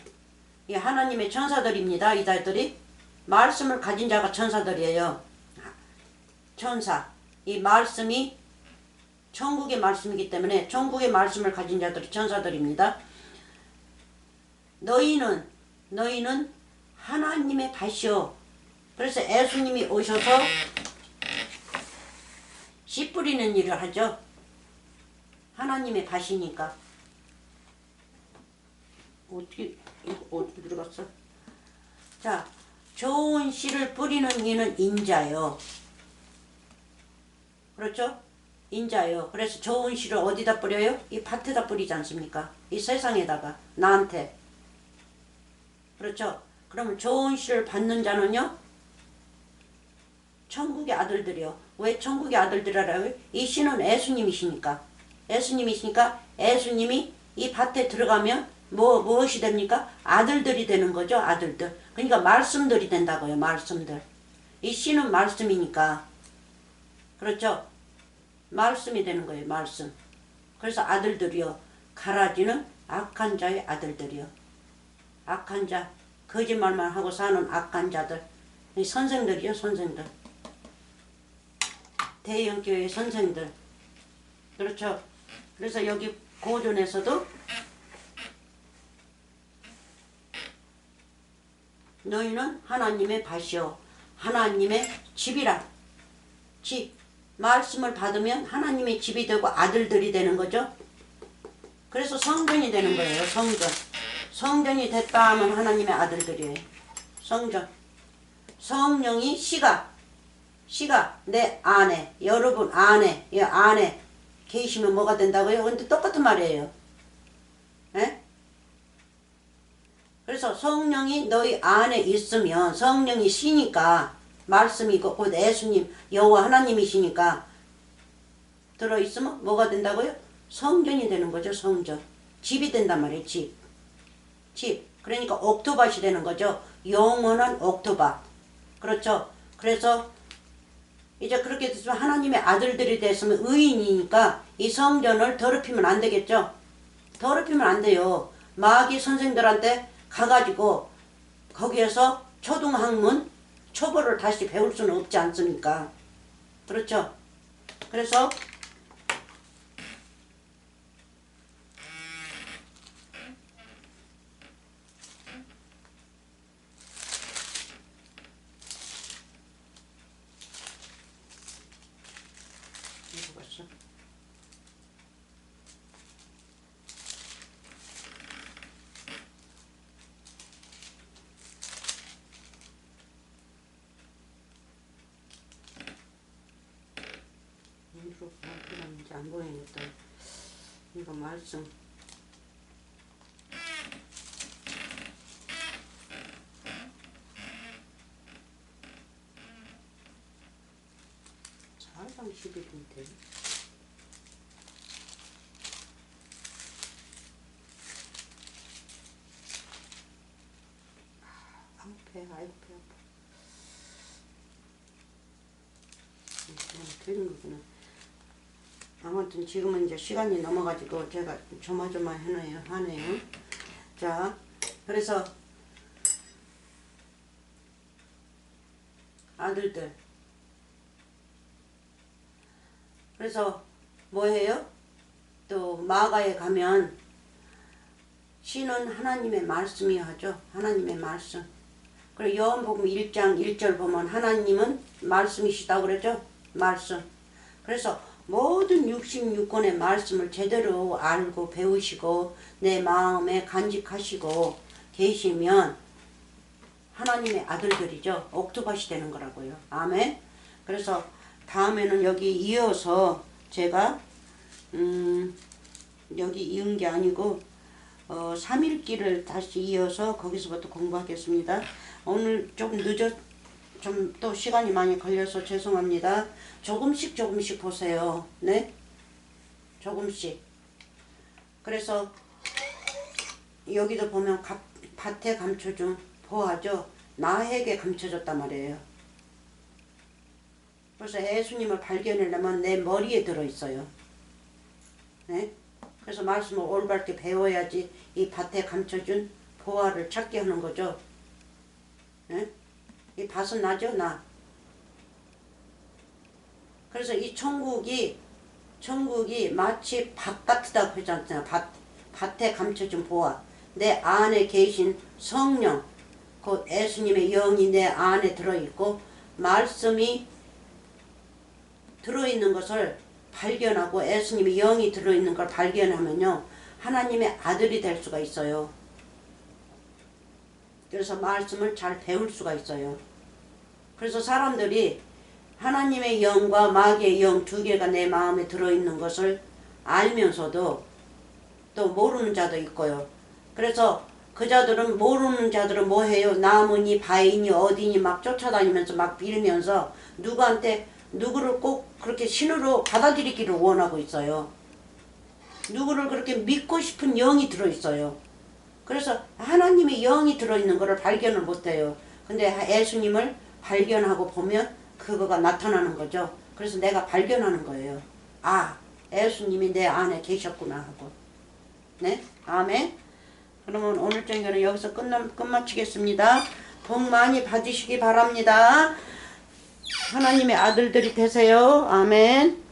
이 하나님의 천사들입니다. 이 자들이 말씀을 가진 자가 천사들이에요. 천사. 이 말씀이 천국의 말씀이기 때문에 천국의 말씀을 가진 자들이 천사들입니다. 너희는 하나님의 밭이요. 그래서 예수님이 오셔서 씨 뿌리는 일을 하죠. 하나님의 밭이니까. 어떻게 들어갔어? 자, 좋은 씨를 뿌리는 이는 인자요. 그렇죠? 인자요. 그래서 좋은 씨를 어디다 뿌려요? 이 밭에다 뿌리지 않습니까? 이 세상에다가 나한테. 그렇죠? 그러면 좋은 씨를 받는 자는요? 천국의 아들들이요. 왜 천국의 아들들이라고요? 이 씨는 예수님이시니까. 예수님이 이 밭에 들어가면 무엇이 됩니까? 아들들이 되는 거죠. 아들들. 그러니까 말씀들이 된다고요. 말씀들. 이 씨는 말씀이니까. 그렇죠? 말씀이 되는 거예요. 말씀. 그래서 아들들이요. 가라지는 악한 자의 아들들이요. 악한 자. 거짓말만 하고 사는 악한 자들. 이 선생들이요. 선생들. 대형교회 선생들. 그렇죠? 그래서 여기 고전에서도 너희는 하나님의 밭이요. 하나님의 집이라. 집. 말씀을 받으면 하나님의 집이 되고 아들들이 되는 거죠. 그래서 성전이 되는 거예요. 성전. 성전이 됐다 하면 하나님의 아들들이에요. 성전. 성령이 씨가 내 안에, 여러분 안에, 이 안에 계시면 뭐가 된다고요? 근데 똑같은 말이에요. 에? 그래서 성령이 너희 안에 있으면 성령이 씨니까 말씀이고 곧 예수님 여호와 하나님이시니까 들어있으면 뭐가 된다고요? 성전이 되는 거죠. 성전. 집이 된단 말이에요. 집. 그러니까 옥토밭이 되는 거죠. 영원한 옥토밭. 그렇죠. 그래서 이제 그렇게 됐으면 하나님의 아들들이 됐으면 의인이니까 이 성전을 더럽히면 안 되겠죠. 더럽히면 안 돼요. 마귀 선생들한테 가가지고 거기에서 초등학문 초보를 다시 배울 수는 없지 않습니까? 그렇죠? 그래서 이거 봤어? 이거 안 보이겠다. 이거 말씀. 사상 11인데. 아이고 배 아파. 되는 거구나. 아무튼 지금은 이제 시간이 넘어가지고 제가 조마조마하네요. 자, 그래서 아들들. 그래서 뭐해요? 또 마가에 가면 씨는 하나님의 말씀이 하죠. 하나님의 말씀. 그리고 요한복음 1장 1절 보면 하나님은 말씀이시다고 그러죠. 말씀. 그래서 모든 66권의 말씀을 제대로 알고 배우시고 내 마음에 간직하시고 계시면 하나님의 아들들이죠. 옥토밭이 되는 거라고요. 아멘. 그래서 다음에는 여기 이어서 제가 여기 이은 게 아니고 3일기를 다시 이어서 거기서부터 공부하겠습니다. 오늘 좀 좀 또 시간이 많이 걸려서 죄송합니다. 조금씩 보세요. 네? 조금씩. 그래서 여기도 보면 밭에 감춰준 보아죠. 나에게 감춰졌단 말이에요. 그래서 예수님을 발견하려면 내 머리에 들어있어요. 네? 그래서 말씀을 올바르게 배워야지 이 밭에 감춰준 보아를 찾게 하는 거죠. 네? 이 밭은 나죠, 나. 그래서 이 천국이 마치 밭 같다고 하잖아요. 밭에 감춰준 보아. 내 안에 계신 성령, 그 예수님의 영이 내 안에 들어있고 말씀이 들어있는 것을 발견하고 예수님의 영이 들어있는 걸 발견하면요. 하나님의 아들이 될 수가 있어요. 그래서 말씀을 잘 배울 수가 있어요. 그래서 사람들이 하나님의 영과 마귀의 영 두 개가 내 마음에 들어있는 것을 알면서도 또 모르는 자도 있고요. 그래서 그 자들은 모르는 자들은 뭐 해요? 나무니 바위니 어디니 막 쫓아다니면서 막 빌면서 누구를 꼭 그렇게 신으로 받아들이기를 원하고 있어요. 누구를 그렇게 믿고 싶은 영이 들어있어요. 그래서 하나님의 영이 들어있는 것을 발견을 못해요. 근데 예수님을 발견하고 보면 그거가 나타나는 거죠. 그래서 내가 발견하는 거예요. 아, 예수님이 내 안에 계셨구나 하고. 네? 아멘. 그러면 오늘 정교는 여기서 끝마치겠습니다. 복 많이 받으시기 바랍니다. 하나님의 아들들이 되세요. 아멘.